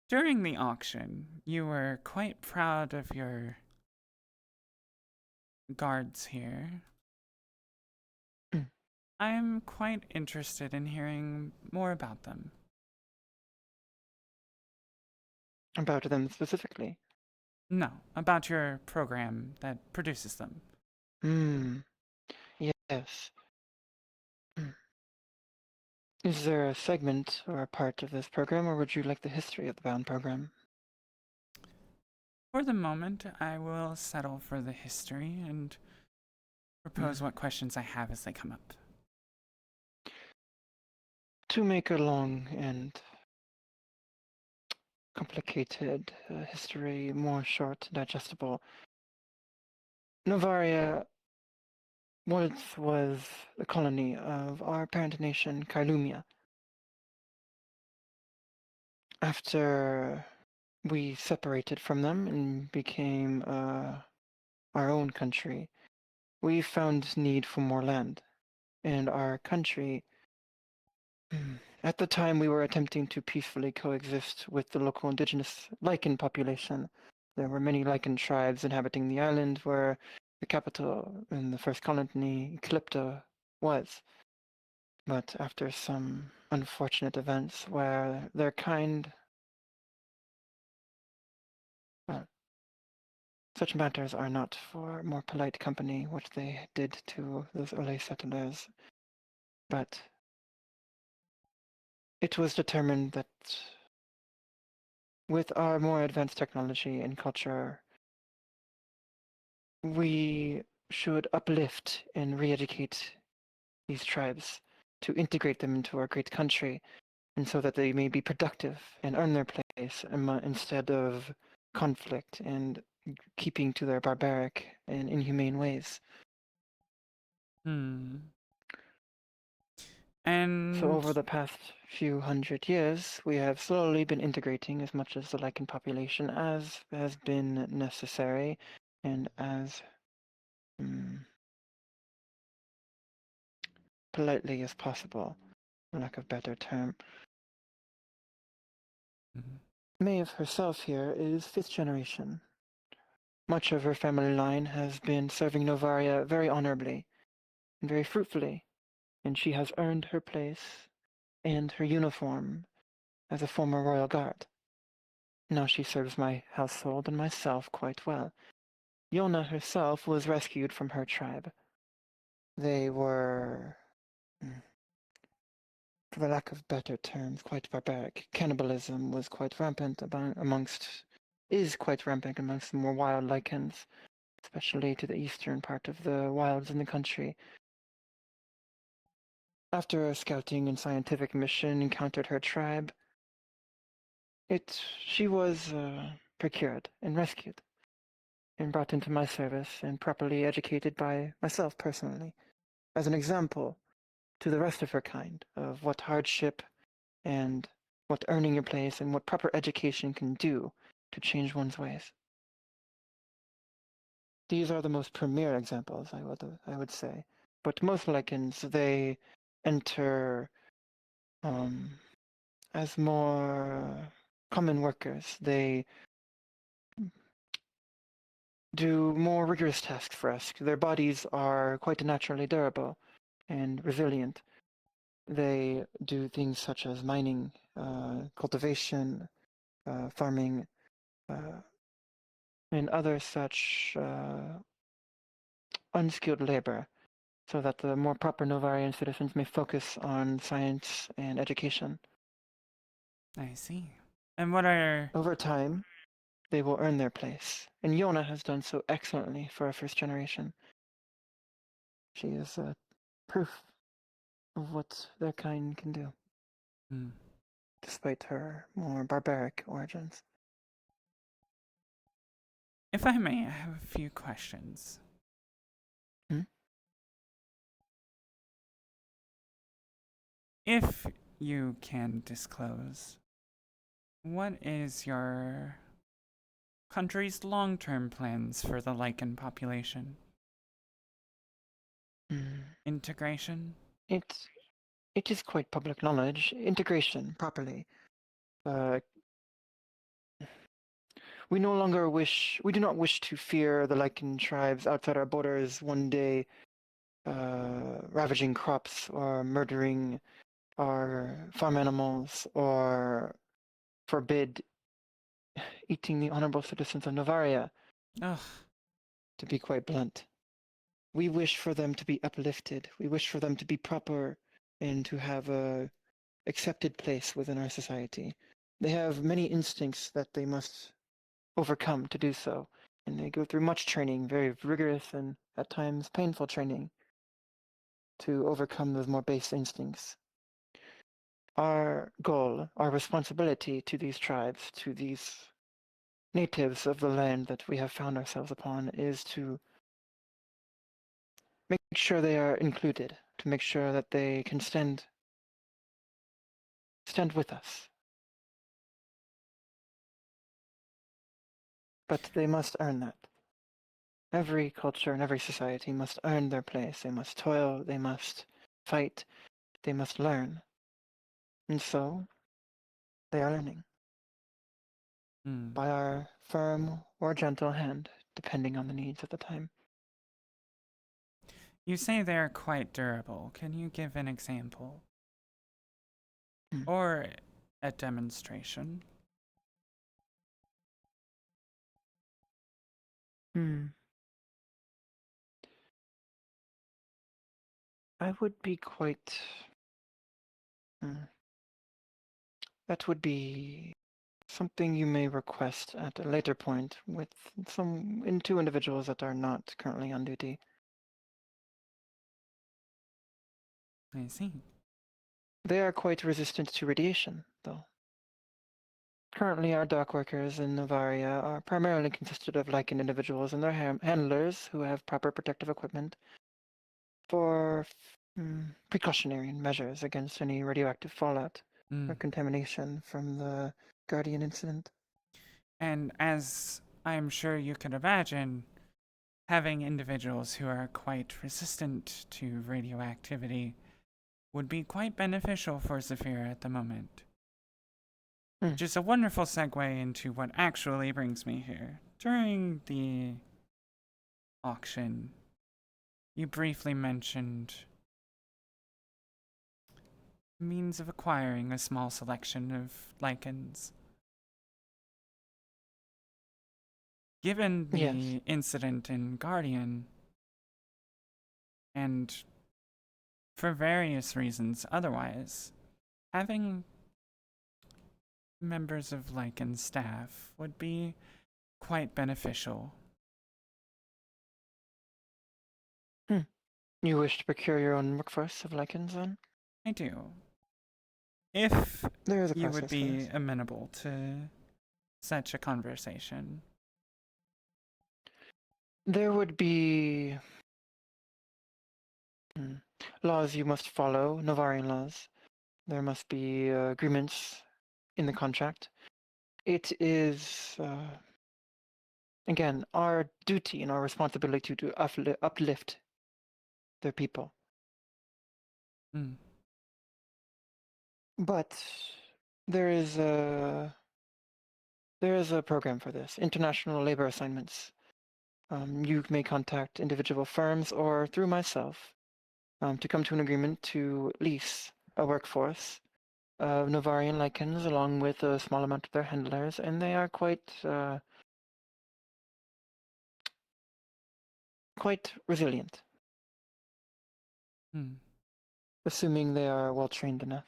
During the auction, you were quite proud of your guards here. I'm quite interested in hearing more about them. About them specifically? No, about your program that produces them. Yes. Is there a segment or a part of this program, or would you like the history of the Bound program? For the moment, I will settle for the history and propose what questions I have as they come up. To make a long and complicated history more short, digestible, Novaria once was the colony of our parent nation, Kailumia. After we separated from them and became our own country, we found need for more land. And our country, at the time, we were attempting to peacefully coexist with the local indigenous lichen population. There were many lichen tribes inhabiting the island where the capital in the first colony, Calypto, was. But after some unfortunate events where their kind, such matters are not for more polite company, what they did to those early settlers. But it was determined that with our more advanced technology and culture, we should uplift and re-educate these tribes to integrate them into our great country, and so that they may be productive and earn their place instead of conflict and keeping to their barbaric and inhumane ways. So over And the past few hundred years, we have slowly been integrating as much as the Lycan population as has been necessary and as politely as possible, for lack of a better term. Maeve herself here is 5th generation. Much of her family line has been serving Novaria very honorably and very fruitfully, and she has earned her place and her uniform as a former royal guard. Now she serves my household and myself quite well. Yona herself was rescued from her tribe. They were, for the lack of better terms, quite barbaric. Cannibalism was quite rampant is quite rampant amongst the more wild Lycans, especially to the eastern part of the wilds in the country. After a scouting and scientific mission encountered her tribe, she was procured and rescued and brought into my service and properly educated by myself personally, as an example to the rest of her kind of what hardship and what earning your place and what proper education can do to change one's ways. These are the most premier examples, I would say. But most Lycans, they enter as more common workers. They do more rigorous tasks for us. Their bodies are quite naturally durable and resilient. They do things such as mining, cultivation, farming, and other such unskilled labor, so that the more proper Novarian citizens may focus on science and education. I see. And what are Over time, they will earn their place, and Yona has done so excellently for a 1st generation. She is proof of what their kind can do, despite her more barbaric origins. if I may, I have a few questions. If you can disclose, what is your country's long-term plans for the Lycan population? Integration? It is quite public knowledge. Integration, properly. We do not wish to fear the Lycan tribes outside our borders one day, ravaging crops or murdering our farm animals or forbid eating the honorable citizens of Novaria, Ugh. to be quite blunt. We wish for them to be uplifted. We wish for them to be proper and to have a accepted place within our society. They have many instincts that they must overcome to do so, and they go through much training, very rigorous and at times painful training, to overcome those more base instincts. Our goal, our responsibility to these tribes, to these natives of the land that we have found ourselves upon, is to make sure they are included, to make sure that they can stand with us. But they must earn that. Every culture and every society must earn their place. They must toil, they must fight, they must learn. And so, they are learning. By our firm or gentle hand, depending on the needs at the time. You say they're quite durable. Can you give an example? Or a demonstration? I would be quite... That would be something you may request at a later point with two individuals that are not currently on duty. I see. They are quite resistant to radiation, though. Currently, our dock workers in Novaria are primarily consisted of lichen individuals and their handlers who have proper protective equipment for precautionary measures against any radioactive fallout or contamination from the Guardian incident. And as I'm sure you can imagine, having individuals who are quite resistant to radioactivity would be quite beneficial for Zephyr at the moment. Which is a wonderful segue into what actually brings me here. During the auction, you briefly mentioned means of acquiring a small selection of lichens. Given the Yes. incident in Guardian, and for various reasons otherwise, having members of Lichen staff would be quite beneficial. You wish to procure your own workforce of lichens, then? I do. If There is a you would process for be this. amenable to such a conversation. There would be laws you must follow, Novarian laws. There must be agreements in the contract. It is, again, our duty and our responsibility to uplift their people. But there is a program for this, international labor assignments. You may contact individual firms or through myself to come to an agreement to lease a workforce of Novarian lichens along with a small amount of their handlers, and they are quite resilient, assuming they are well trained enough.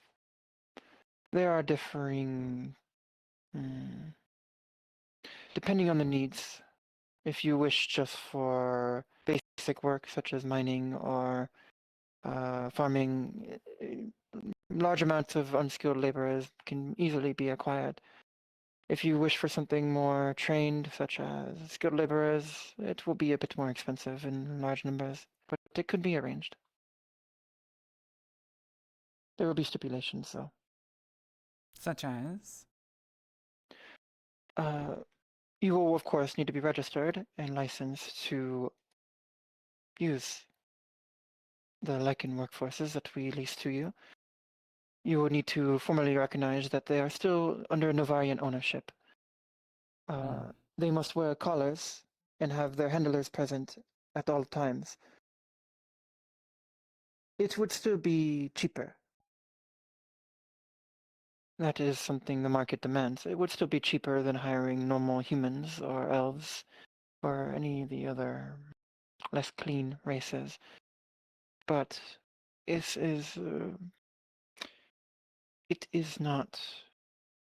There are differing, depending on the needs. If you wish just for basic work such as mining or farming, large amounts of unskilled laborers can easily be acquired. If you wish for something more trained, such as skilled laborers, it will be a bit more expensive in large numbers, but it could be arranged. There will be stipulations, though. Such as? You will, of course, need to be registered and licensed to use the lichen workforces that we lease to you. You will need to formally recognize that they are still under Novarian ownership. They must wear collars and have their handlers present at all times. It would still be cheaper. That is something the market demands. It would still be cheaper than hiring normal humans or elves or any of the other less clean races. But it is not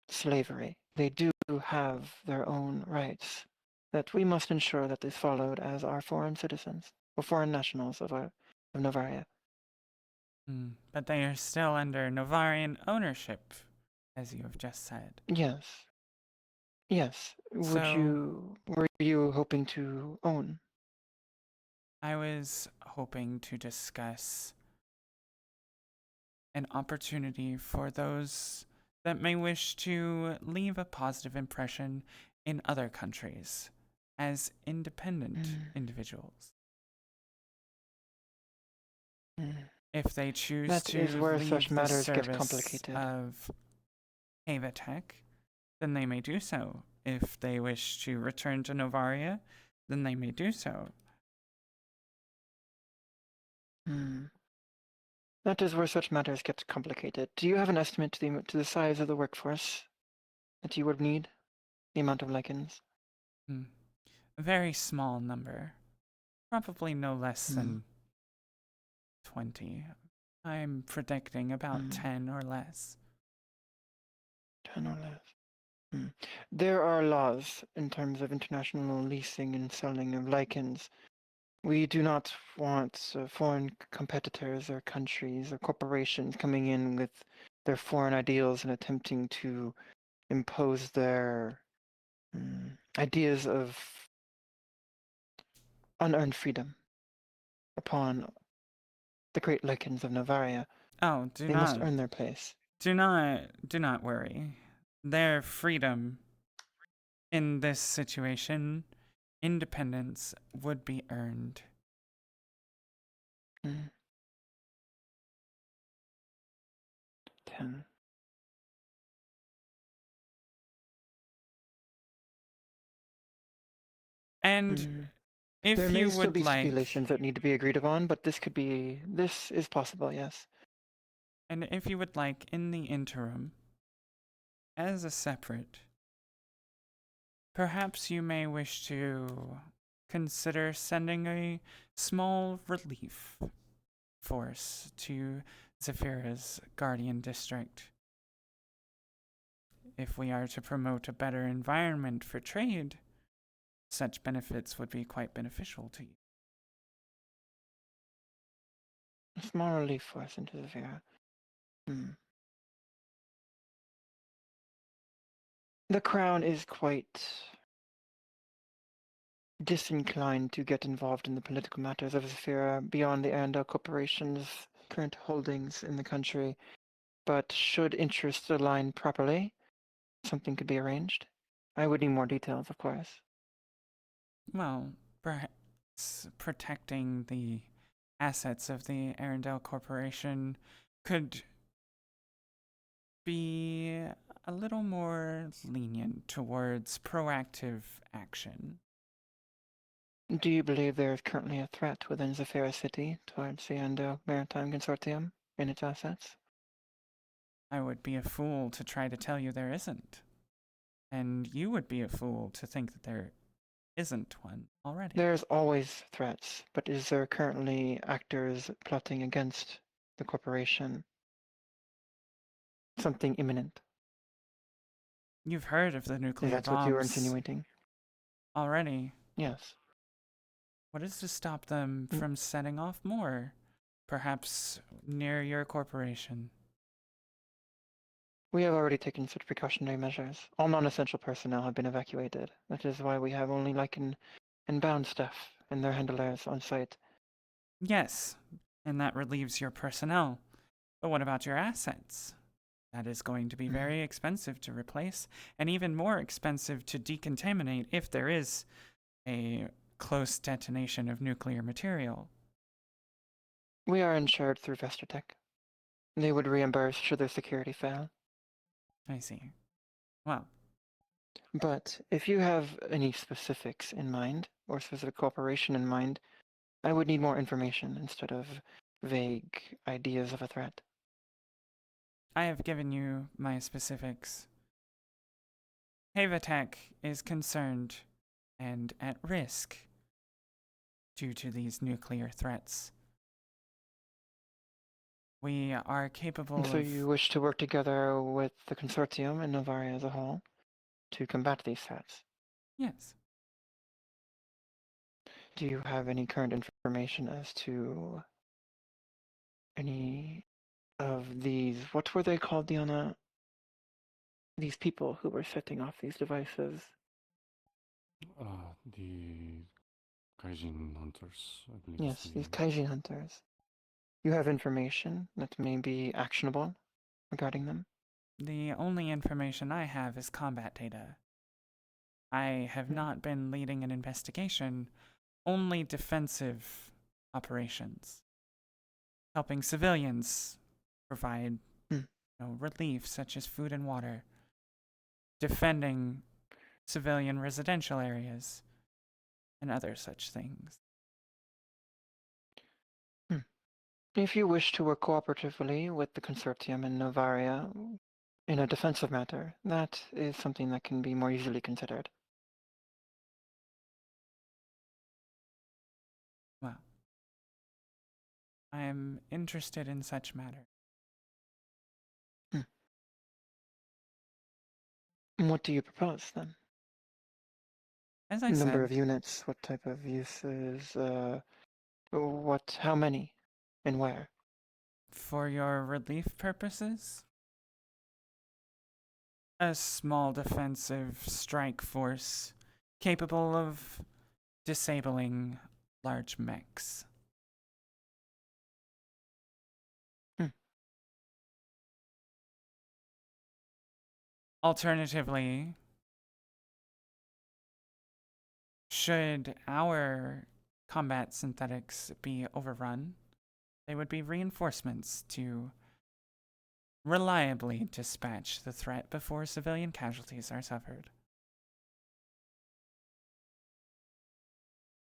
slavery. They do have their own rights that we must ensure that is followed as our foreign citizens or foreign nationals of Novaria. But they are still under Novarian ownership, as you have just said. Yes. Yes. Were you hoping to own? I was hoping to discuss an opportunity for those that may wish to leave a positive impression in other countries as independent individuals. If they choose That to is where leave such the matters get service complicated. of Avatech, then they may do so. If they wish to return to Novaria, then they may do so. That is where such matters get complicated. Do you have an estimate to the size of the workforce that you would need? The amount of lichens? A very small number. Probably no less than 20. I'm predicting about 10 or less. 10 or less. There are laws in terms of international leasing and selling of lichens. We do not want foreign competitors or countries or corporations coming in with their foreign ideals and attempting to impose their ideas of unearned freedom upon the great lichens of Novaria. Oh, They must earn their place. do not worry. Their freedom in this situation, independence would be earned. 10. And if There may you still would be like, stipulations that need to be agreed upon, but this is possible, yes. and if you would like, in the interim, as a separate, perhaps you may wish to consider sending a small relief force to Zephyra's guardian district. If we are to promote a better environment for trade, such benefits would be quite beneficial to you. A small relief force into the Vera. The Crown is quite disinclined to get involved in the political matters of Zephyra beyond the Arendelle Corporation's current holdings in the country, but should interests align properly, something could be arranged. I would need more details, of course. Well, perhaps protecting the assets of the Arendelle Corporation could be a little more lenient towards proactive action. Do you believe there is currently a threat within Zephyra City towards the Arendelle Maritime Consortium and its assets? I would be a fool to try to tell you there isn't. And you would be a fool to think that there isn't one already. There's always threats, but is there currently actors plotting against the corporation? Something imminent? You've heard of the nuclear That's bombs what you were insinuating? already. Yes. What is to stop them from setting off more? Perhaps near your corporation. We have already taken such precautionary measures. All non-essential personnel have been evacuated. That is why we have only Lycan and Bound staff and their handlers on site. Yes, and that relieves your personnel. But what about your assets? That is going to be very expensive to replace, and even more expensive to decontaminate if there is a close detonation of nuclear material. We are insured through Vestertech. They would reimburse should their security fail. I see. Well, But if you have any specifics in mind, or specific cooperation in mind, I would need more information instead of vague ideas of a threat. I have given you my specifics. Havatech is concerned and at risk due to these nuclear threats. We are capable And so of... you wish to work together with the consortium and Novaria as a whole to combat these threats? Yes. Do you have any current information as to any of these, what were they called, Diana? These people who were setting off these devices? The Kaijin hunters, I believe. Yes, these Kaijin hunters. You have information that may be actionable regarding them? The only information I have is combat data. I have not been leading an investigation, only defensive operations. Helping civilians provide relief such as food and water. Defending civilian residential areas and other such things. If you wish to work cooperatively with the consortium in Novaria in a defensive matter, that is something that can be more easily considered. Well, I am interested in such matter. And what do you propose, then? As I Number said, of units, what type of uses, how many, and where? for your relief purposes, a small defensive strike force capable of disabling large mechs. Hmm. Alternatively, should our combat synthetics be overrun, they would be reinforcements to reliably dispatch the threat before civilian casualties are suffered.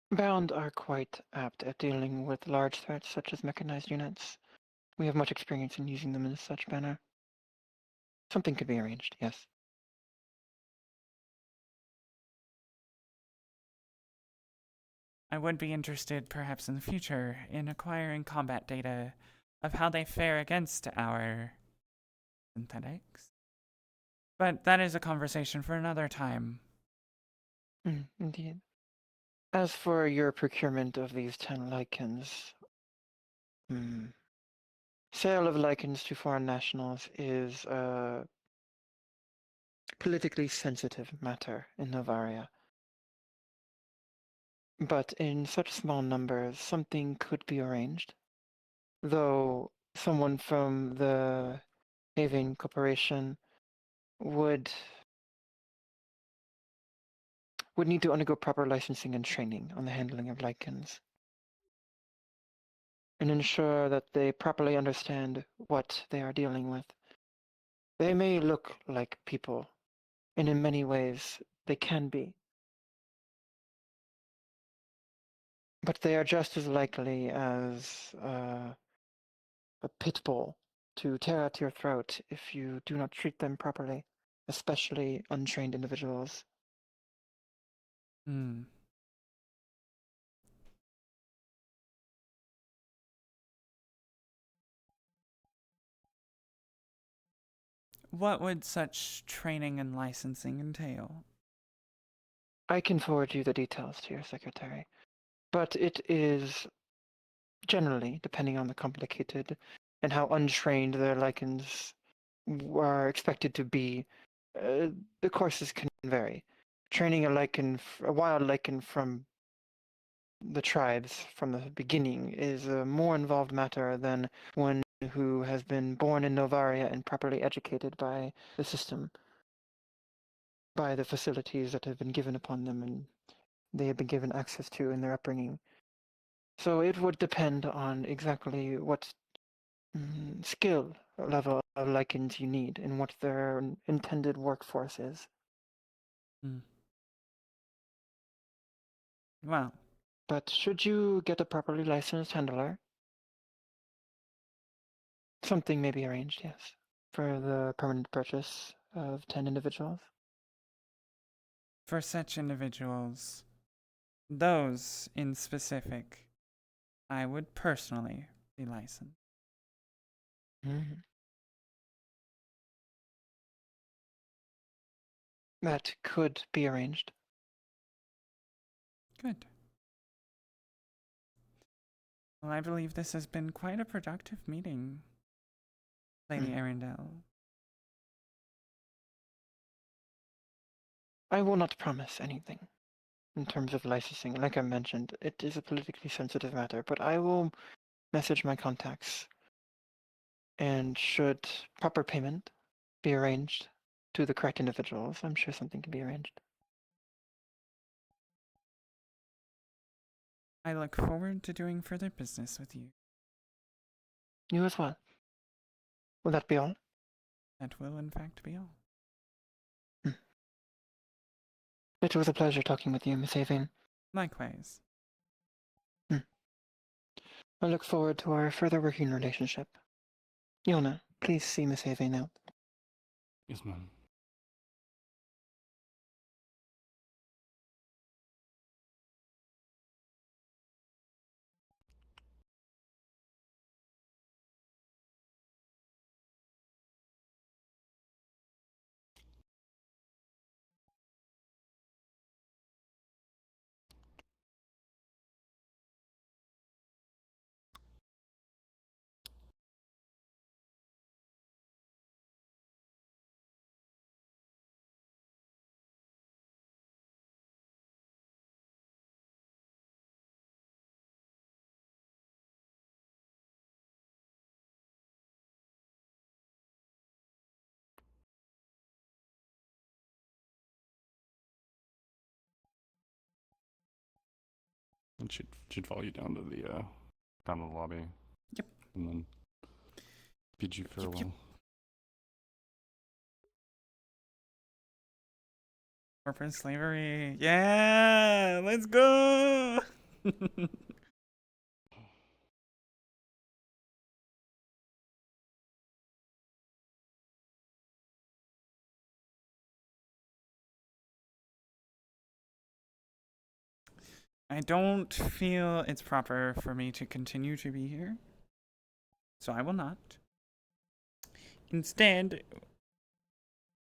Bound are quite apt at dealing with large threats such as mechanized units. We have much experience in using them in such manner. Something could be arranged, yes. I would be interested, perhaps in the future, in acquiring combat data of how they fare against our synthetics. But that is a conversation for another time. Indeed. As for your procurement of these 10 lichens, sale of lichens to foreign nationals is a politically sensitive matter in Novaria. But in such small numbers, something could be arranged. Though someone from the Haven Corporation would need to undergo proper licensing and training on the handling of lichens, and ensure that they properly understand what they are dealing with. They may look like people, and in many ways they can be, but they are just as likely as a pit bull to tear at your throat if you do not treat them properly, especially untrained individuals. Hmm. What would such training and licensing entail? I can forward you the details to your secretary, but it is generally, depending on the complicated and how untrained their lichens are expected to be, the courses can vary. Training a wild lichen from the tribes from the beginning is a more involved matter than one who has been born in Novaria and properly educated by the system, by the facilities that have been given upon them and they have been given access to in their upbringing. So it would depend on exactly what skill level of lichens you need and what their intended workforce is. Hmm. Well, But should you get a properly licensed handler, something may be arranged, yes, for the permanent purchase of 10 individuals. for such individuals, those in specific, I would personally be licensed. Mhm. That could be arranged. Good. Well, I believe this has been quite a productive meeting, Lady Mm. Arundel. I will not promise anything in terms of licensing. Like I mentioned, it is a politically sensitive matter, but I will message my contacts, and should proper payment be arranged to the correct individuals, I'm sure something can be arranged. I look forward to doing further business with you. You as well. Will that be all? That will, in fact, be all. Mm. It was a pleasure talking with you, Miss Avine. Likewise. I look forward to our further working relationship. Yona, please see Miss Avine out. Yes, ma'am. she'd follow you down to the lobby. Yep. And then bid you farewell. Yep. Corporate slavery. Yeah, let's go. I don't feel it's proper for me to continue to be here, so I will not. Instead,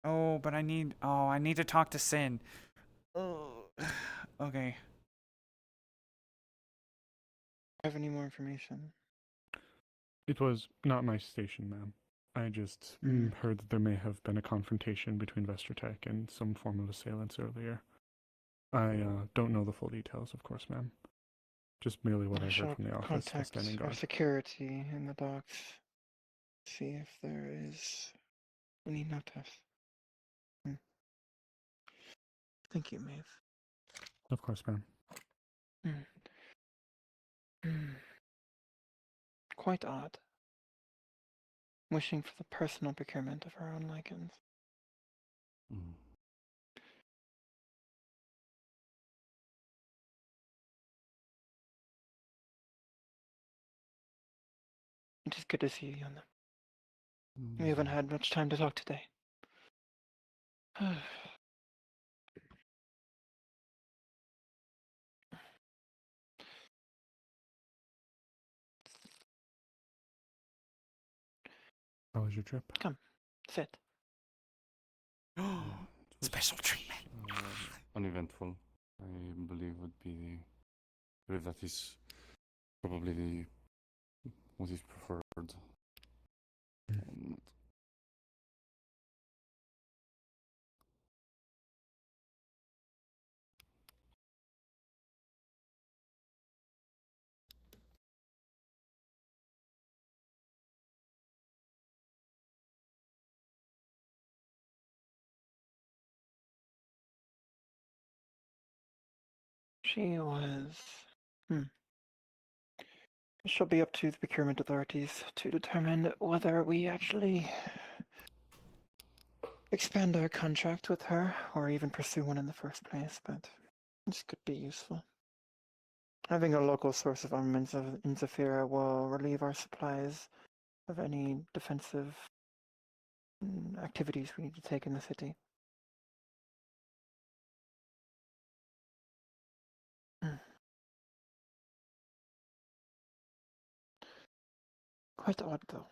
but I need to talk to Sin. Oh, okay. Have any more information? It was not my station, ma'am. I just heard that there may have been a confrontation between Vestertech and some form of assailants earlier. I don't know the full details, of course, ma'am. Just merely what I heard shall from the office of contact standing our guard. security in the docks. See if there is any notice. Thank you, Maeve. Of course, ma'am. Quite odd. Wishing for the personal procurement of her own lichens. Mm. It is good to see you, Yona. We haven't had much time to talk today. How was your trip? Come, sit. Special treatment. Uneventful, I believe I believe that is probably what is preferred. She was... It shall be up to the procurement authorities to determine whether we actually expand our contract with her or even pursue one in the first place, but this could be useful. Having a local source of armaments in Zafira will relieve our supplies of any defensive activities we need to take in the city. Quite odd, though.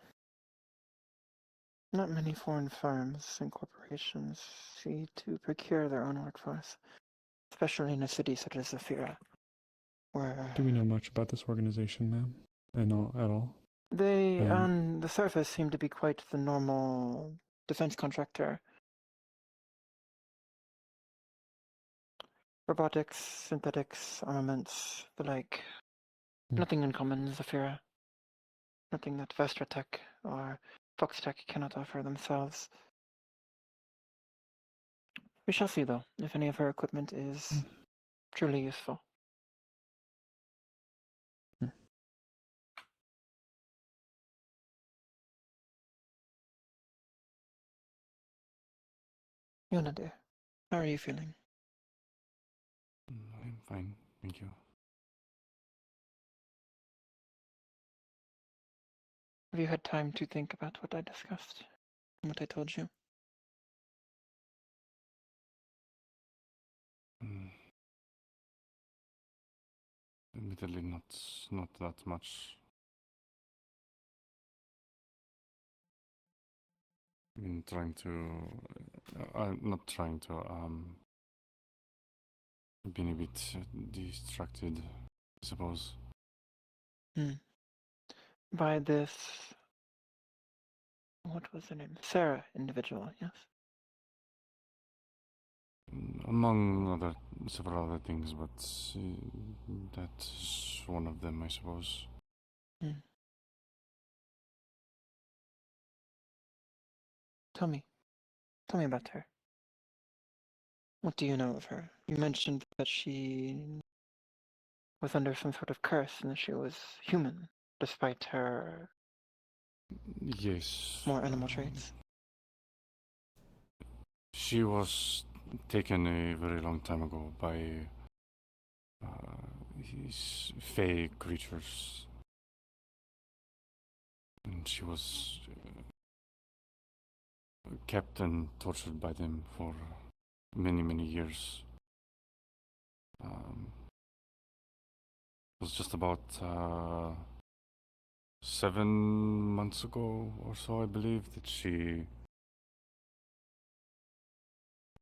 Not many foreign firms and corporations see to procure their own workforce, especially in a city such as Zafira, where... Do we know much about this organization, ma'am? At all? They, on the surface, seem to be quite the normal defense contractor. Robotics, synthetics, armaments, the like. Nothing uncommon in Zafira. Nothing that Vestratech or Foxtech cannot offer themselves. We shall see, though, if any of her equipment is truly useful. Yona dear, how are you feeling? I'm fine, thank you. Have you had time to think about what I discussed? What I told you? Admittedly, not that much. I mean, I'm not trying to, being a bit distracted, I suppose. By this, what was her name? Sarah individual, yes? Among several other things, but that's one of them, I suppose. Tell me about her. What do you know of her? You mentioned that she was under some sort of curse and that she was human, despite her Yes. more animal traits. She was taken a very long time ago by these fey creatures. And she was kept and tortured by them for many, many years. It was just about 7 months ago or so, I believe, that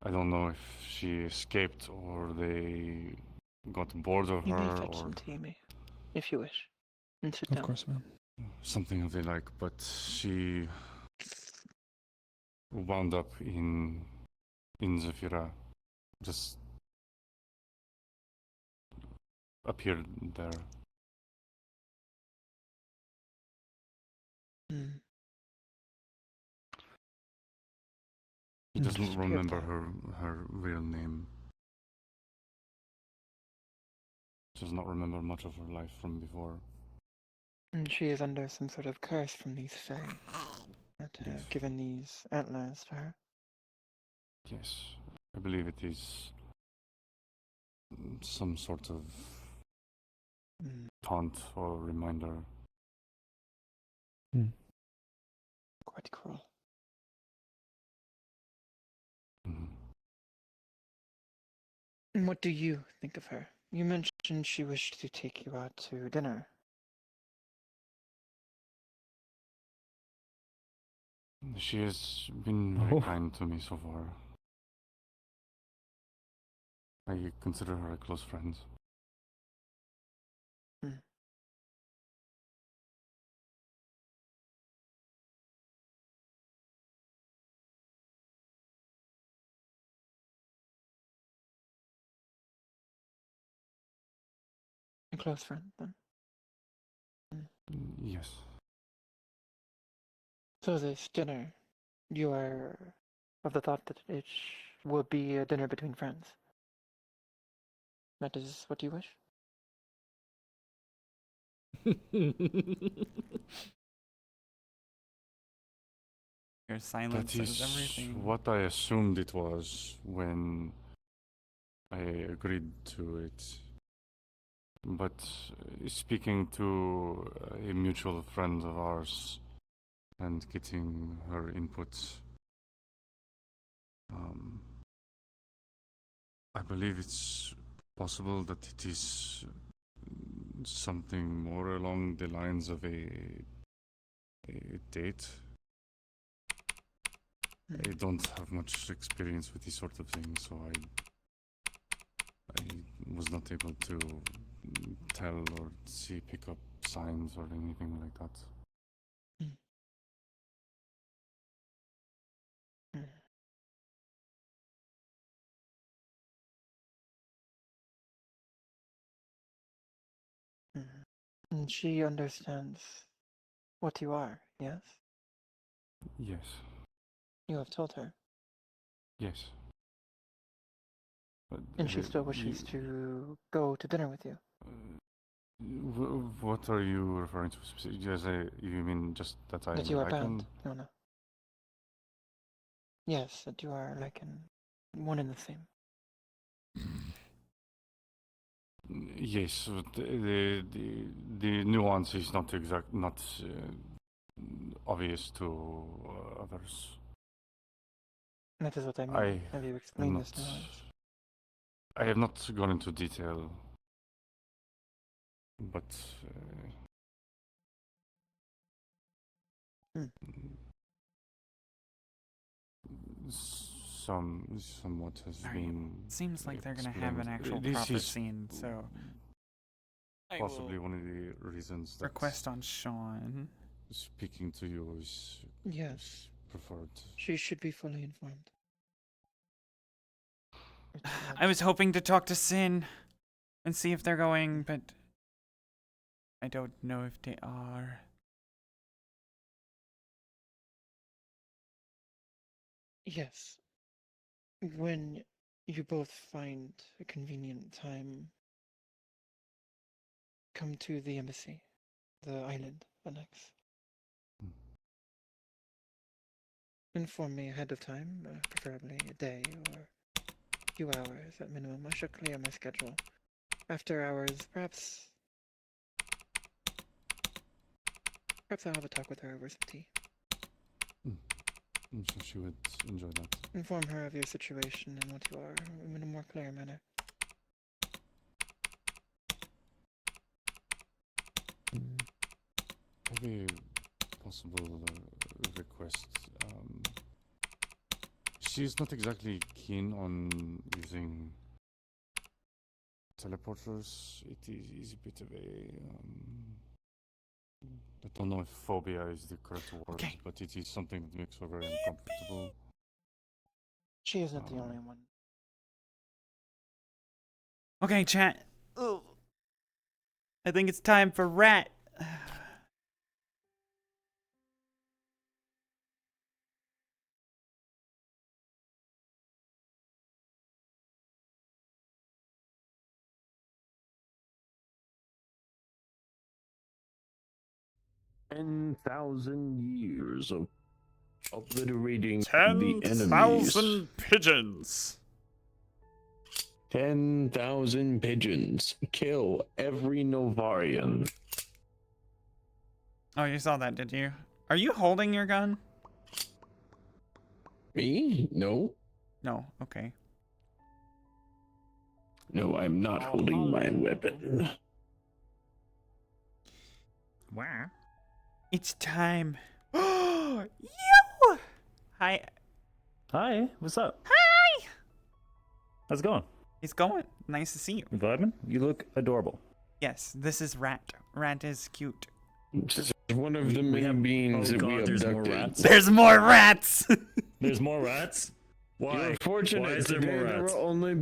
I don't know if she escaped or they got bored of You may her fetch or some tea, if you wish, and sit Of down. course, ma'am. something of the like, but she wound up in Zafira, just appeared there. Hmm. He doesn't Just appeared remember there. her real name. Does not remember much of her life from before. And she is under some sort of curse from these fae that have Yes. given these antlers to her. Yes, I believe it is some sort of Hmm. taunt or reminder. Quite cruel. Mhm. And what do you think of her? You mentioned she wished to take you out to dinner. She has been very Oh. kind to me so far. I consider her a close friend. Hmm. A close friend, then. Yes. So this dinner, you are of the thought that it would be a dinner between friends. That is what you wish? Your silence That says is everything. what I assumed it was when I agreed to it. But speaking to a mutual friend of ours and getting her input, I believe it's possible that it is something more along the lines of a date. I don't have much experience with these sort of things, so I was not able to tell or pick up signs or anything like that. Hmm. Hmm. Hmm. And she understands what you are, yes? Yes, You have told her. yes. But, And she still wishes to go to dinner with you. what are you referring to specifically? You mean just that I'm That a you are lycan? bound. No. Yes, that you are like one and the same. Yes, but the nuance is not obvious to others. That is what I mean. I Have you am explained not. this nuance? I have not gone into detail, but Hmm. somewhat has Alright, been. seems like they're gonna have an explained. actual This profit is scene, so I possibly will one of the reasons that request on Sean. speaking to you is Yes. preferred. She should be fully informed. I was hoping to talk to Sin and see if they're going, but I don't know if they are. Yes. When you both find a convenient time, come to the embassy, the island, Annex. Inform me ahead of time, preferably a day or a few hours at minimum. I should clear my schedule. After hours, perhaps I'll have a talk with her over some tea. I'm sure she would enjoy that. Inform her of your situation and what you are in a more clear manner. Maybe a possible request. She's not exactly keen on using teleporters. It is a bit of a. I don't know if phobia is the correct word, Okay. but it is something that makes her very uncomfortable. She isn't the only one. Okay, chat. Ugh. I think it's time for Rat. $10,000 of obliterating the 10,000 pigeons. 10,000 pigeons. Kill every Novarian. Oh, you saw that, did you? Are you holding your gun? Me? No. No, okay. No, I'm not holding my weapon. Wow. It's time. You! Hi. Hi, what's up? Hi! How's it going? It's going. Nice to see you. You vibing? You look adorable. Yes, this is Rat. Rat is cute. This is one of the We many have- beings oh that we God, there's more abducted. rats. There's more rats! There's more rats? Why? You're fortunate Why is there today more there rats? will only be